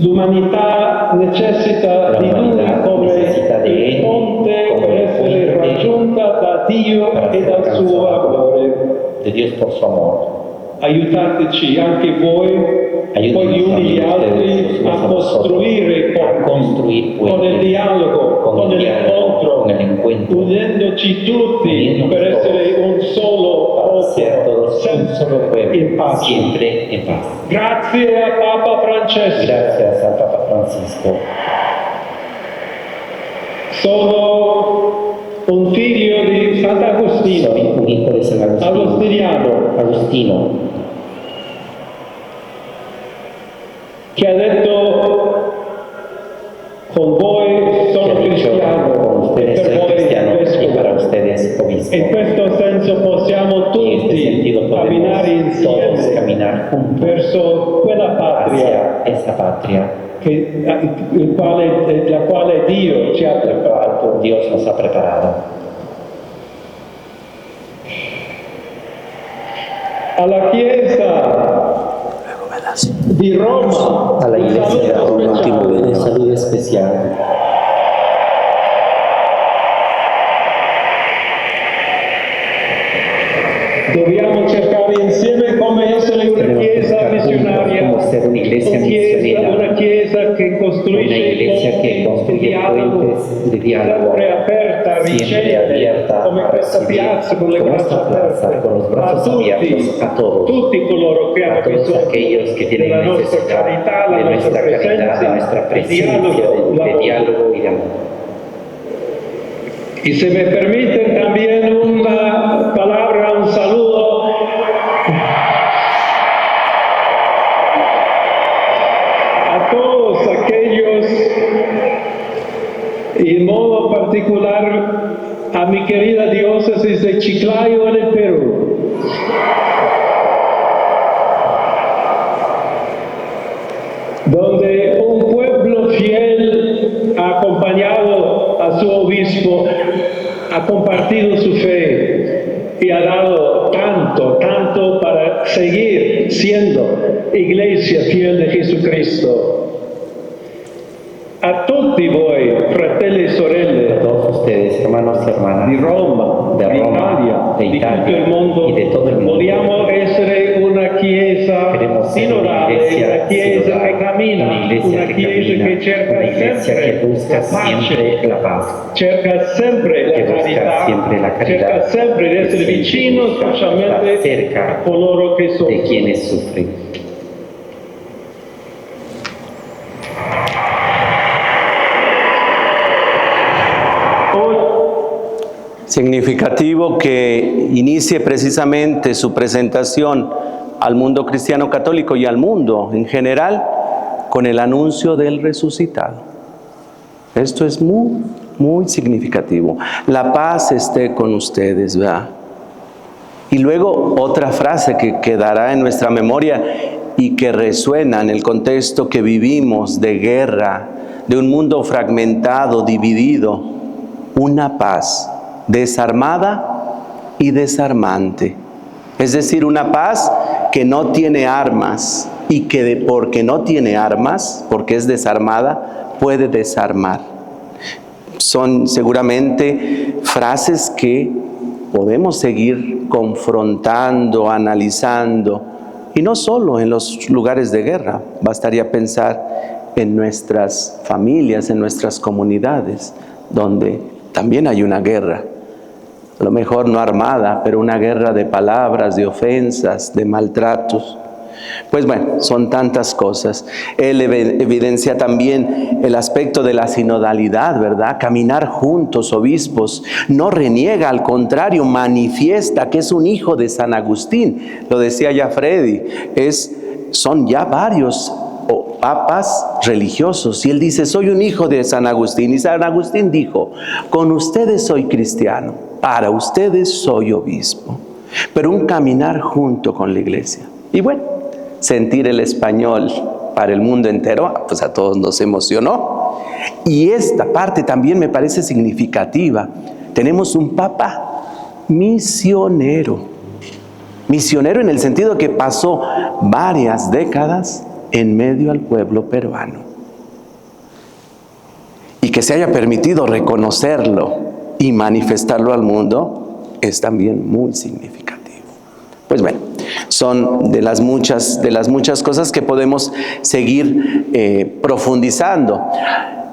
L'umanità necessita La di lui humanidad come necesita de il él ponte como per el essere puente raggiunta da Dio para e ser dal suo alcanzado amore. de Dios por su amor. Aiutateci anche voi, poi gli uni gli altri, a costruire a construir con il puentes, dialogo, con el diálogo, l'incontro, con el encuentro, unendoci tutti Uniéndonos per essere un solo para ser popolo, todos un sempre solo in pueblo, pace. siempre en paz. Grazie a Papa Francesco. Gracias al Papa Francisco. Sono un figlio di Sant'Agostino, Soy un hijo de San Agustín, agostiniano, Agustino, che ha detto con voi que sono ha dicho, cristiano con e ustedes per soy voi cristiano y vescovo. para ustedes obispo. In questo senso possiamo Y en este tutti sentido camminare podemos todos insieme caminar juntos verso quella patria hacia esa patria la quale Dio ci ha la preparato. cual Dios nos ha preparado. Alla Chiesa di Roma, A la un iglesia de saluto Roma, speciale. un saludo especial. Dobbiamo cercare insieme come essere una Tenemos que Chiesa buscar juntos missionaria, cómo ser una iglesia misionera, una Chiesa che una costruisce iglesia que ponti di construye dialogo, puentes de diálogo, sempre aperta a siempre ricevere, abierta come a questa recibir, piazza con le como braccia esta plaza, aperte, con los brazos a tutti, abiertos a todos, tutti coloro che a hanno todos bisogno aquellos que tienen della nostra necesidad carità, de la nostra nuestra caridad, de nuestra presenza, presencia, di de diálogo y de amor. Y si me permiten también una palabra, un saludo a todos aquellos, y en modo particular a mi querida diócesis de Chiclayo en el Perú. Donde un pueblo fiel ha acompañado a su obispo, ha compartido su fe y ha dado tanto para seguir siendo iglesia fiel de Jesucristo. A tutti voi, fratelli e sorelle, A todos ustedes, hermanos y hermanas, di Roma, de di Roma, Italia, de di tutto Italia il mondo, y de todo el mundo. vogliamo essere una chiesa Queremos ser una sinodale, iglesia una chiesa sinodal, che cammina, una iglesia que camina, che cerca una iglesia sempre que busca la pace, siempre la paz, cerca sempre la que busca carità, siempre la caridad, cerca sempre di que essere siempre vicino busca specialmente estar cerca a coloro che de soffrono. quienes sufren. Significativo que inicie precisamente su presentación al mundo cristiano católico y al mundo en general con el anuncio del resucitado. Esto es muy significativo. La paz esté con ustedes, ¿verdad? Y luego otra frase que quedará en nuestra memoria, y que resuena en el contexto que vivimos de guerra, de un mundo fragmentado, dividido, una paz desarmada y desarmante. Es decir, una paz que no tiene armas y que porque no tiene armas, porque es desarmada, puede desarmar. Son seguramente frases que podemos seguir confrontando, analizando, y no solo en los lugares de guerra. Bastaría pensar en nuestras familias, en nuestras comunidades, donde también hay una guerra. A lo mejor no armada, pero una guerra de palabras, de ofensas, de maltratos. Pues bueno, son tantas cosas. Él evidencia también el aspecto de la sinodalidad, ¿verdad? Caminar juntos, obispos. No reniega, al contrario, manifiesta que es un hijo de San Agustín. Lo decía ya Freddy, son ya varios papas religiosos. Y él dice, soy un hijo de San Agustín. Y San Agustín dijo, con ustedes soy cristiano, para ustedes soy obispo. Pero un caminar junto con la iglesia. Y bueno, sentir el español para el mundo entero, pues a todos nos emocionó. Y esta parte también me parece significativa. Tenemos un papa misionero. Misionero en el sentido que pasó varias décadas en medio al pueblo peruano. Y que se haya permitido reconocerlo y manifestarlo al mundo es también muy significativo. Pues bueno, son de las muchas cosas que podemos seguir profundizando.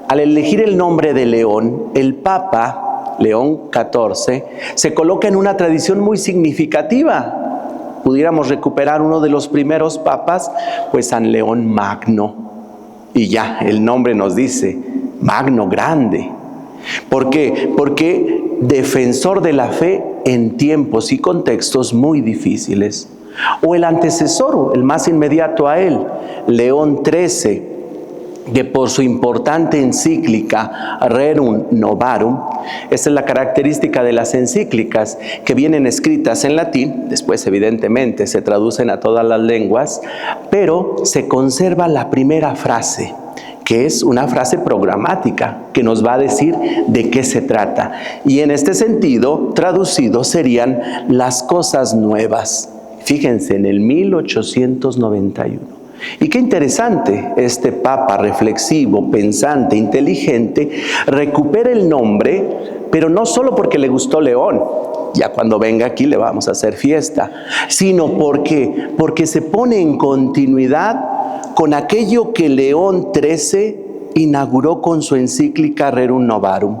Al elegir el nombre de León, el Papa León XIV se coloca en una tradición muy significativa. Pudiéramos recuperar uno de los primeros papas, pues San León Magno. Y ya, el nombre nos dice, Magno, grande. ¿Por qué? Porque defensor de la fe en tiempos y contextos muy difíciles. O el antecesor, el más inmediato a él, León XIII, que por su importante encíclica Rerum Novarum, esa es la característica de las encíclicas que vienen escritas en latín, después evidentemente se traducen a todas las lenguas, pero se conserva la primera frase, que es una frase programática que nos va a decir de qué se trata. Y en este sentido, traducido serían las cosas nuevas. Fíjense, en el 1891. Y qué interesante, este papa reflexivo, pensante, inteligente, recupera el nombre, pero no solo porque le gustó León, ya cuando venga aquí le vamos a hacer fiesta, sino porque se pone en continuidad con aquello que León XIII inauguró con su encíclica Rerum Novarum.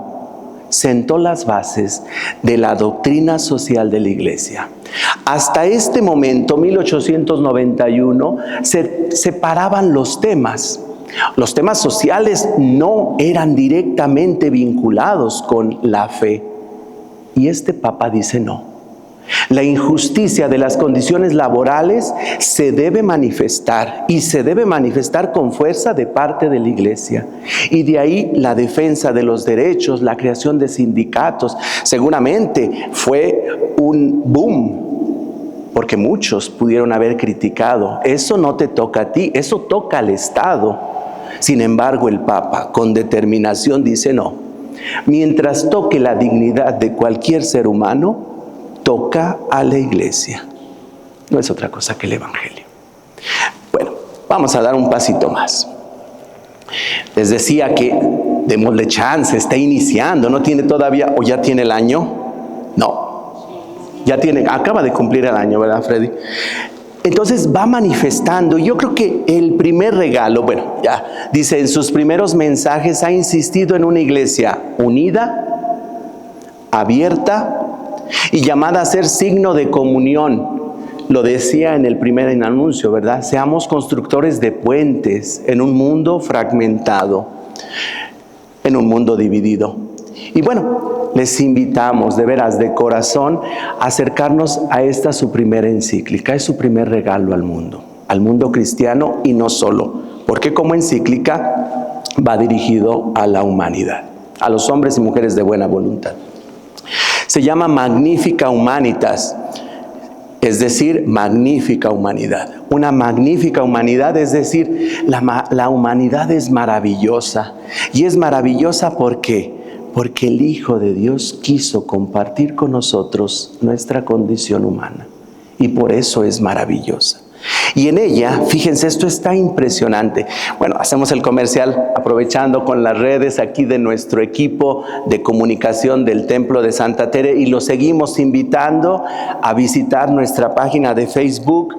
Sentó las bases de la doctrina social de la Iglesia. Hasta este momento, 1891, se separaban los temas. Los temas sociales no eran directamente vinculados con la fe. Y este Papa dice no. La injusticia de las condiciones laborales se debe manifestar y se debe manifestar con fuerza de parte de la Iglesia. Y de ahí la defensa de los derechos, la creación de sindicatos. Seguramente fue un boom, porque muchos pudieron haber criticado. Eso no te toca a ti, eso toca al Estado. Sin embargo, el Papa con determinación dice no. Mientras toque la dignidad de cualquier ser humano, toca a la Iglesia. No es otra cosa que el Evangelio. Bueno, vamos a dar un pasito más. Les decía que démosle chance, está iniciando, no tiene todavía, o ya tiene el año. No, ya tiene, acaba de cumplir el año, ¿verdad, Freddy? Entonces va manifestando. Yo creo que el primer regalo, bueno, ya dice, en sus primeros mensajes ha insistido en una iglesia unida, abierta y llamada a ser signo de comunión. Lo decía en el primer anuncio, ¿verdad? Seamos constructores de puentes en un mundo fragmentado, en un mundo dividido. Y bueno, les invitamos de veras, de corazón, a acercarnos a esta su primera encíclica. Es su primer regalo al mundo cristiano, y no solo, porque como encíclica va dirigido a la humanidad, a los hombres y mujeres de buena voluntad. Se llama Magnificat Humanitas. es decir, magnífica humanidad. Una magnífica humanidad, es decir, la humanidad es maravillosa. Y es maravillosa ¿por qué? Porque el Hijo de Dios quiso compartir con nosotros nuestra condición humana. Y por eso es maravillosa. Y en ella, fíjense, esto está impresionante. Bueno, hacemos el comercial aprovechando con las redes aquí de nuestro equipo de comunicación del Templo de Santa Tere, y los seguimos invitando a visitar nuestra página de Facebook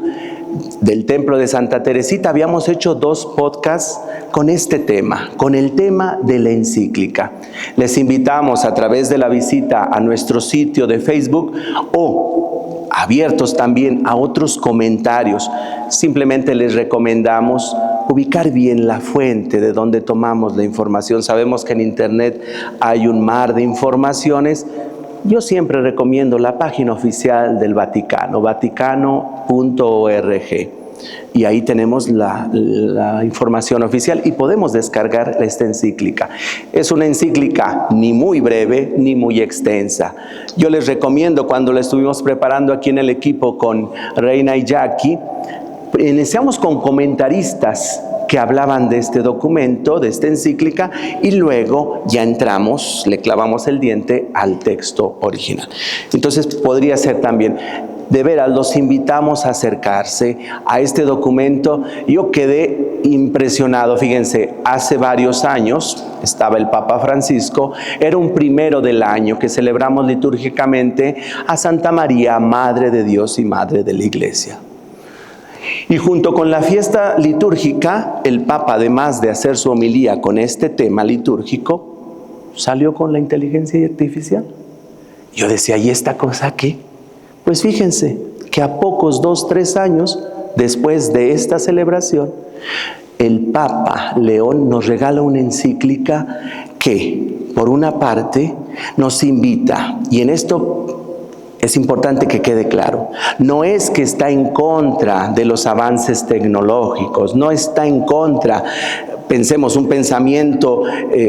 del Templo de Santa Teresita. Habíamos hecho 2 podcasts con este tema, con el tema de la encíclica. Les invitamos a través de la visita a nuestro sitio de Facebook o abiertos también a otros comentarios. Simplemente les recomendamos ubicar bien la fuente de donde tomamos la información. Sabemos que en Internet hay un mar de informaciones. Yo siempre recomiendo la página oficial del Vaticano, vaticano.org. Y ahí tenemos la información oficial y podemos descargar esta encíclica. Es una encíclica ni muy breve ni muy extensa. Yo les recomiendo, cuando la estuvimos preparando aquí en el equipo con Reina y Jackie, iniciamos con comentaristas que hablaban de este documento, de esta encíclica, y luego ya entramos, le clavamos el diente al texto original. Entonces podría ser también, de veras, los invitamos a acercarse a este documento. Yo quedé impresionado, fíjense, hace varios años estaba el Papa Francisco, era un 1 del año que celebramos litúrgicamente a Santa María, Madre de Dios y Madre de la Iglesia. Y junto con la fiesta litúrgica, el Papa, además de hacer su homilía con este tema litúrgico, salió con la inteligencia artificial. Yo decía, ¿y esta cosa qué? Pues fíjense que a pocos 2-3 años después de esta celebración, el Papa León nos regala una encíclica que, por una parte, nos invita, y en esto es importante que quede claro, no es que está en contra de los avances tecnológicos, no está en contra, pensemos, un pensamiento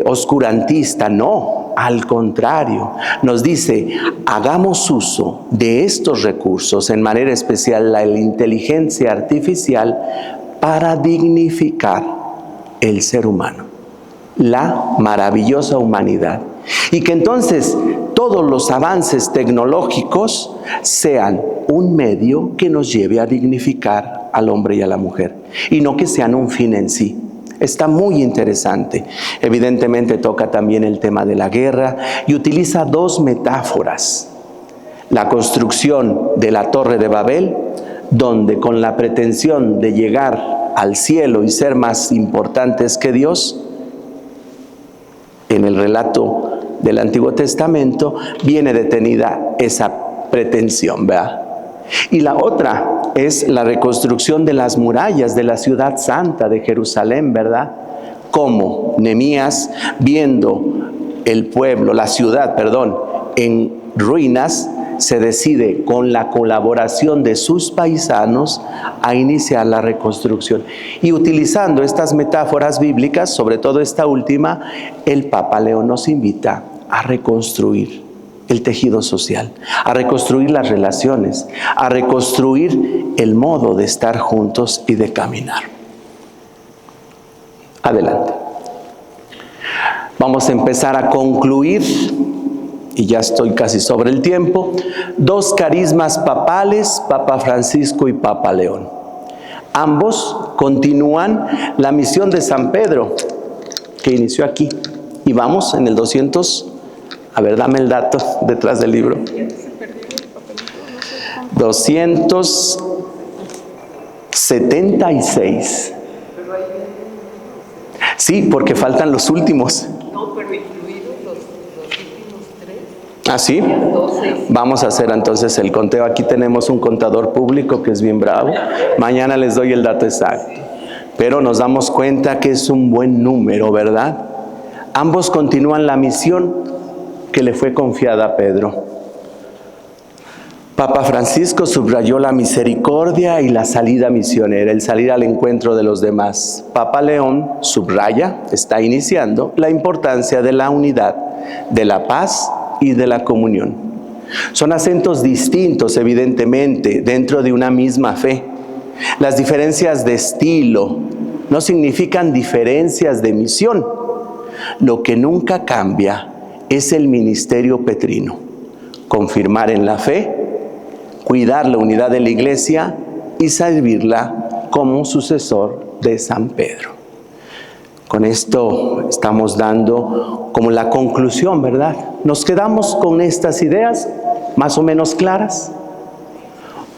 oscurantista, no, al contrario, nos dice, hagamos uso de estos recursos, en manera especial la inteligencia artificial, para dignificar el ser humano, la maravillosa humanidad. Y que entonces todos los avances tecnológicos sean un medio que nos lleve a dignificar al hombre y a la mujer, y no que sean un fin en sí. Está muy interesante. Evidentemente toca también el tema de la guerra y utiliza 2 metáforas. La construcción de la Torre de Babel, donde con la pretensión de llegar al cielo y ser más importantes que Dios, en el relato del Antiguo Testamento viene detenida esa pretensión, ¿verdad? Y la otra es la reconstrucción de las murallas de la ciudad santa de Jerusalén, ¿verdad? Como Nehemías, viendo el pueblo, la ciudad, en ruinas, se decide con la colaboración de sus paisanos a iniciar la reconstrucción. Y utilizando estas metáforas bíblicas, sobre todo esta última, el Papa León nos invita a reconstruir el tejido social, a reconstruir las relaciones, a reconstruir el modo de estar juntos y de caminar. Adelante. Vamos a empezar a concluir, y ya estoy casi sobre el tiempo, 2 carismas papales, Papa Francisco y Papa León. Ambos continúan la misión de San Pedro, que inició aquí. Y vamos en el 200, a ver, dame el dato detrás del libro. 276. Sí, porque faltan los últimos. No, pero incluidos los últimos 3. ¿Ah, sí? Vamos a hacer entonces el conteo. Aquí tenemos un contador público que es bien bravo. Mañana les doy el dato exacto. Pero nos damos cuenta que es un buen número, ¿verdad? Ambos continúan la misión que le fue confiada a Pedro. Papa Francisco subrayó la misericordia y la salida misionera, el salir al encuentro de los demás. Papa León subraya, está iniciando, la importancia de la unidad, de la paz y de la comunión. Son acentos distintos, evidentemente, dentro de una misma fe. Las diferencias de estilo no significan diferencias de misión. Lo que nunca cambia es el ministerio petrino. Confirmar en la fe, cuidar la unidad de la Iglesia y servirla como sucesor de San Pedro. Con esto estamos dando como la conclusión, ¿verdad? Nos quedamos con estas ideas más o menos claras.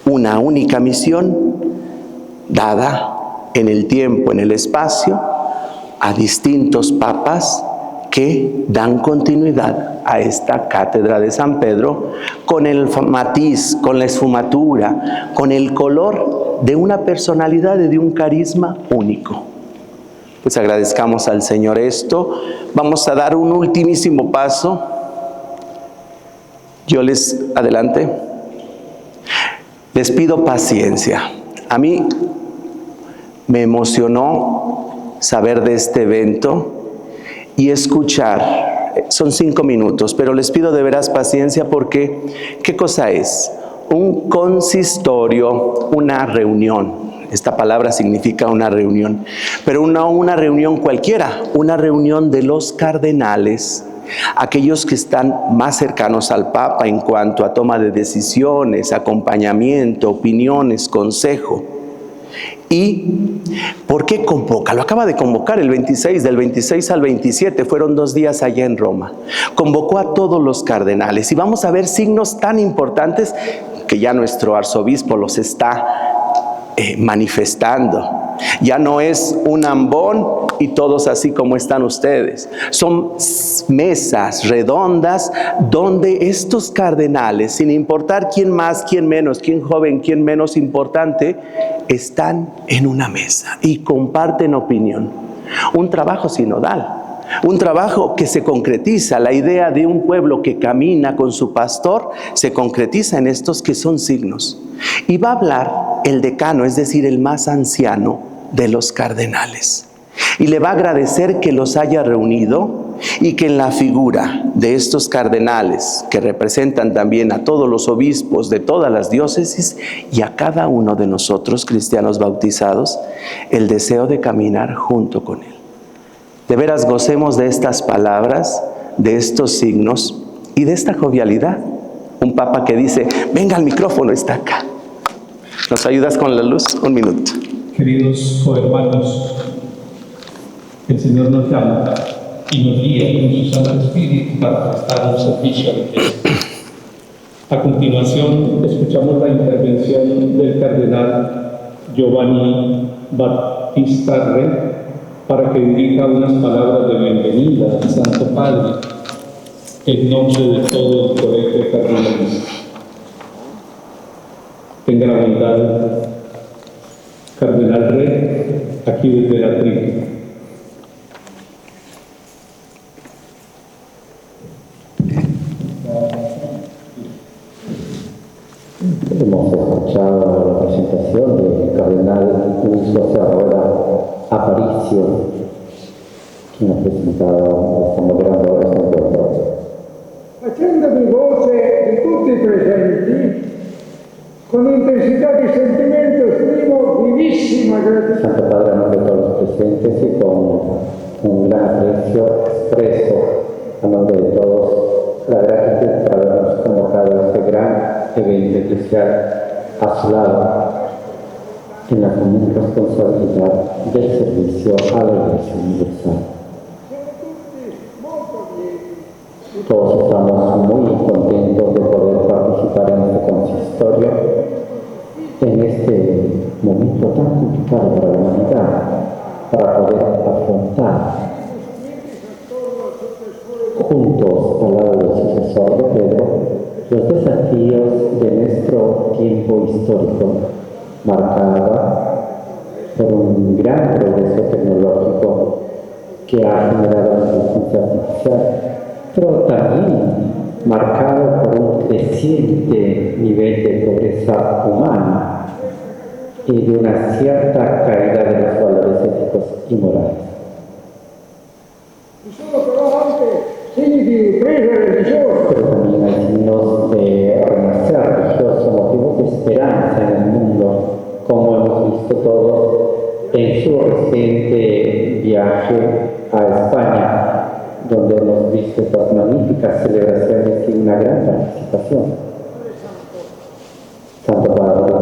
Una única misión dada en el tiempo, en el espacio, a distintos papas que dan continuidad a esta cátedra de San Pedro con el matiz, con la esfumatura, con el color de una personalidad y de un carisma único. Pues agradezcamos al Señor esto. Vamos a dar un ultimísimo paso. Adelante. Les pido paciencia. A mí me emocionó saber de este evento y escuchar. Son 5 minutos, pero les pido de veras paciencia porque, ¿qué cosa es? Un consistorio, una reunión. Esta palabra significa una reunión, pero no una reunión cualquiera, una reunión de los cardenales, aquellos que están más cercanos al Papa en cuanto a toma de decisiones, acompañamiento, opiniones, consejo. ¿Y por qué convoca? Lo acaba de convocar el 26, del 26 al 27, fueron 2 días allá en Roma. Convocó a todos los cardenales y vamos a ver signos tan importantes que ya nuestro arzobispo los está manifestando. Ya no es un ambón y todos así como están ustedes. Son mesas redondas donde estos cardenales, sin importar quién más, quién menos, quién joven, quién menos importante, están en una mesa y comparten opinión. Un trabajo sinodal. Un trabajo que se concretiza, la idea de un pueblo que camina con su pastor, se concretiza en estos que son signos. Y va a hablar el decano, es decir, el más anciano de los cardenales. Y le va a agradecer que los haya reunido y que en la figura de estos cardenales, que representan también a todos los obispos de todas las diócesis y a cada uno de nosotros, cristianos bautizados, el deseo de caminar junto con él. De veras gocemos de estas palabras, de estos signos y de esta jovialidad. Un papa que dice, venga, el micrófono está acá. ¿Nos ayudas con la luz? 1 minuto. Queridos cohermanos, el Señor nos llama y nos guía con su Santo Espíritu para prestar un servicio a la Iglesia. A continuación, escuchamos la intervención del cardenal Giovanni Battista Re para que dirija unas palabras de bienvenida al Santo Padre en nombre de todo el colegio cardenalista. Tenga la bondad, cardenal Re, aquí desde la tribuna. Hemos escuchado la presentación del cardenal Luis José Aparicio, quien ha presentado esta moderna de este encuentro. Facendomi voce di tutti i presenti, con intensità di sentimento esprimo vivissima gratitudine. Santo Padre, a nombre de todos los presentes y con un gran aprecio expreso a nombre de todos la gratitud por habernos convocado a este gran evento eclesial a su lado en la común responsabilidad del servicio a la Iglesia Universal. Todos estamos muy contentos de poder participar en este consistorio, en este momento tan complicado para la humanidad, para poder afrontar juntos al lado del sucesor de Pedro los desafíos de nuestro tiempo histórico, marcado por un gran progreso tecnológico que ha generado la inteligencia artificial, pero también marcado por un creciente nivel de pobreza humana y de una cierta caída de los valores éticos y morales. Mi sono però anche segni di ripresa religiosa. Pero también hay signos de renacer religioso, motivos de esperanza en el mundo, como hemos visto todos en su reciente viaje a España, donde hemos visto estas magníficas celebraciones y una gran participación. Santo Padre,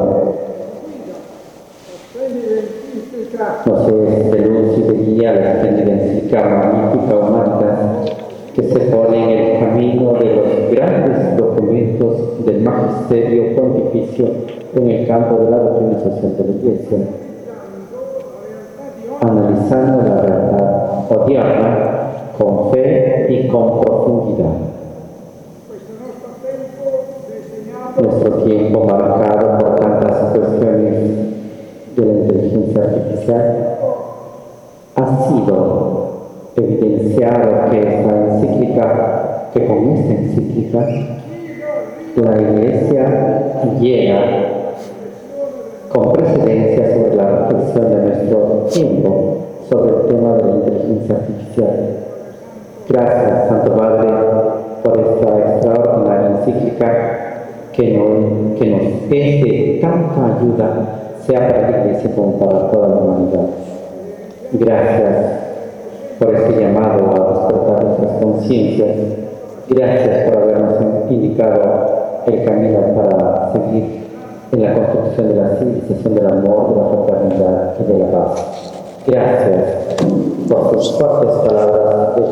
nos es de luz y de guía la extendida encíclica magnífica Humanitas, que se pone en el camino de los grandes documentos del magisterio pontificio en el campo de la doctrina social de la Iglesia, analizando la verdad odierna con fe y con profundidad. Nuestro tiempo marcado por tantas cuestiones de la inteligencia artificial ha sido evidenciado que con esta encíclica la Iglesia llega con precedencia sobre la reflexión de nuestro tiempo sobre el tema de la inteligencia artificial. Gracias, Santo Padre, por esta extraordinaria encíclica que nos es de tanta ayuda, sea para la Iglesia como para toda la humanidad. Gracias por este llamado a despertar nuestras conciencias. Gracias por habernos indicado el camino para seguir en la construcción de la civilización del amor, de la fraternidad y de la paz. Gracias por sus fuertes palabras de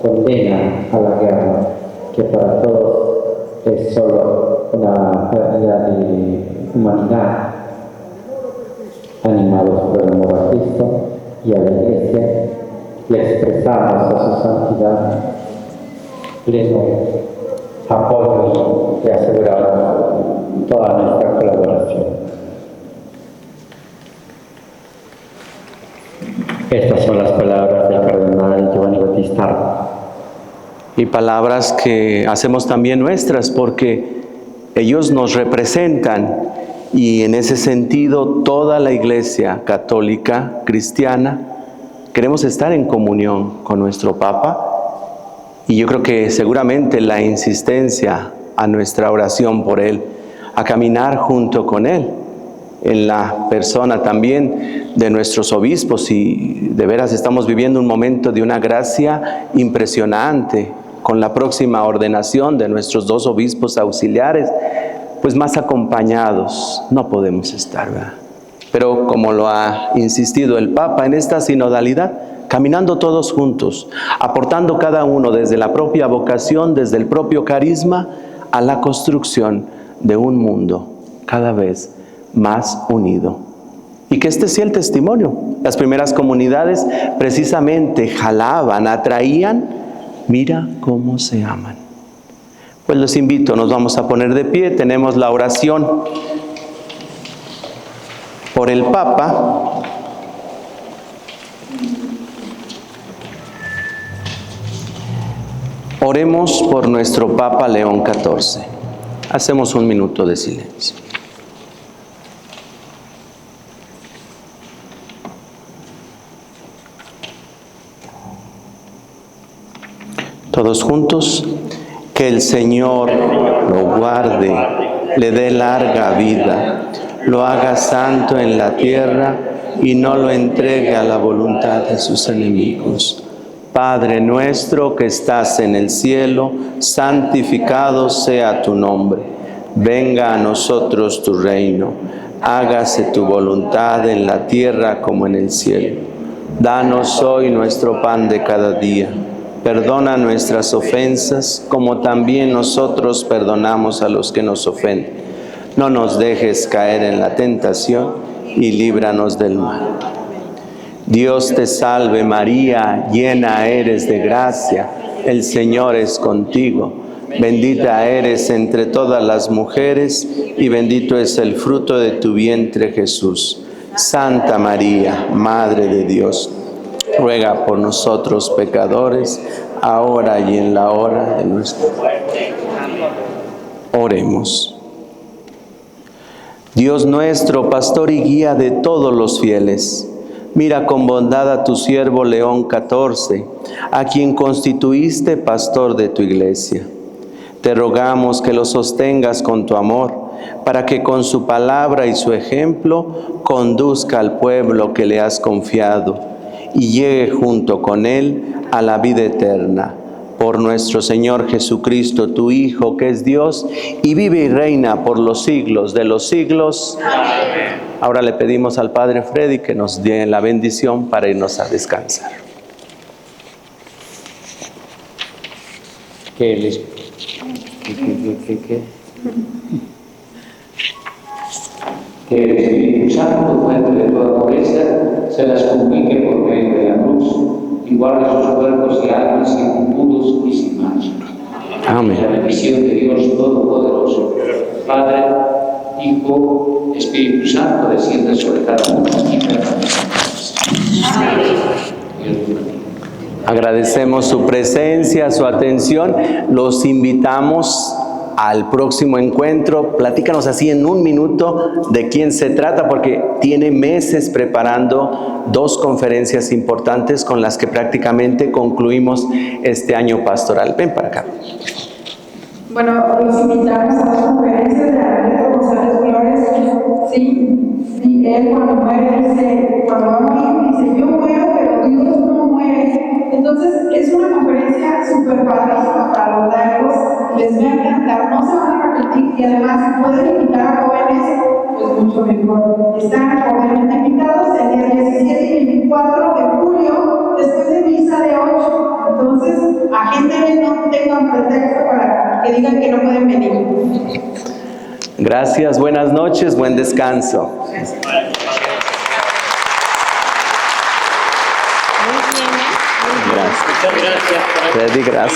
condena a la guerra, que para todos es solo una pérdida de humanidad. Animados por el amor a Cristo y a la Iglesia, le expresamos a su santidad pleno apoyo y aseguramos toda nuestra colaboración. Estas son las palabras del cardenal Giovanni Battista Arbo. Y palabras que hacemos también nuestras porque ellos nos representan y en ese sentido toda la Iglesia católica, cristiana, queremos estar en comunión con nuestro Papa y yo creo que seguramente la insistencia a nuestra oración por Él, a caminar junto con Él, en la persona también de nuestros obispos y de veras estamos viviendo un momento de una gracia impresionante con la próxima ordenación de nuestros 2 obispos auxiliares, pues más acompañados no podemos estar, ¿verdad? Pero como lo ha insistido el Papa en esta sinodalidad, caminando todos juntos, aportando cada uno desde la propia vocación, desde el propio carisma, a la construcción de un mundo cada vez más unido. Y que este sea el testimonio. Las primeras comunidades precisamente jalaban, atraían, mira cómo se aman. Pues los invito, nos vamos a poner de pie, tenemos la oración por el Papa. Oremos por nuestro Papa León XIV. Hacemos un minuto de silencio. Todos juntos. Que el Señor lo guarde, le dé larga vida, lo haga santo en la tierra y no lo entregue a la voluntad de sus enemigos. Padre nuestro que estás en el cielo, santificado sea tu nombre. Venga a nosotros tu reino. Hágase tu voluntad en la tierra como en el cielo. Danos hoy nuestro pan de cada día. Perdona nuestras ofensas, como también nosotros perdonamos a los que nos ofenden. No nos dejes caer en la tentación y líbranos del mal. Dios te salve María, llena eres de gracia, el Señor es contigo. Bendita eres entre todas las mujeres y bendito es el fruto de tu vientre Jesús. Santa María, Madre de Dios, ruega por nosotros pecadores, ahora y en la hora de nuestra muerte. Oremos. Dios nuestro, pastor y guía de todos los fieles, Mira con bondad a tu siervo León XIV, a quien constituiste pastor de tu iglesia. Te rogamos que lo sostengas con tu amor, para que con su palabra y su ejemplo conduzca al pueblo que le has confiado y llegue junto con él a la vida eterna. Por nuestro Señor Jesucristo, tu Hijo, que es Dios y vive y reina por los siglos de los siglos. Amén. Ahora le pedimos al Padre Freddy que nos dé la bendición para irnos a descansar. Que el Espíritu Santo, fuente de toda pureza, se las comunique por medio de la cruz y guarde sus cuerpos y almas impuros y sin mancha. Amén. La bendición de Dios Todopoderoso, Padre, Hijo, Espíritu Santo, descienda sobre cada uno y permanezca. Agradecemos su presencia, su atención. Los invitamos al próximo encuentro. Platícanos así en un minuto de quién se trata, porque tiene meses preparando 2 conferencias importantes con las que prácticamente concluimos este año pastoral. Ven para acá. Bueno, los invitamos a las conferencias de Alberto González Flores. Sí, él cuando muere, cuando va a morir, dice, yo muero, pero Dios no muere. Entonces, es una conferencia súper padrísima para los laicos, les va a encantar, no se van a repetir, y además, si pueden invitar a jóvenes, pues mucho mejor. Están cordialmente invitados el día 17 y 24 de julio, después de misa de 8. Entonces, agéndenle, no tengan pretexto para que digan que no pueden venir. Gracias, buenas noches, buen descanso. Gracias. Gracias. Freddy, gracias.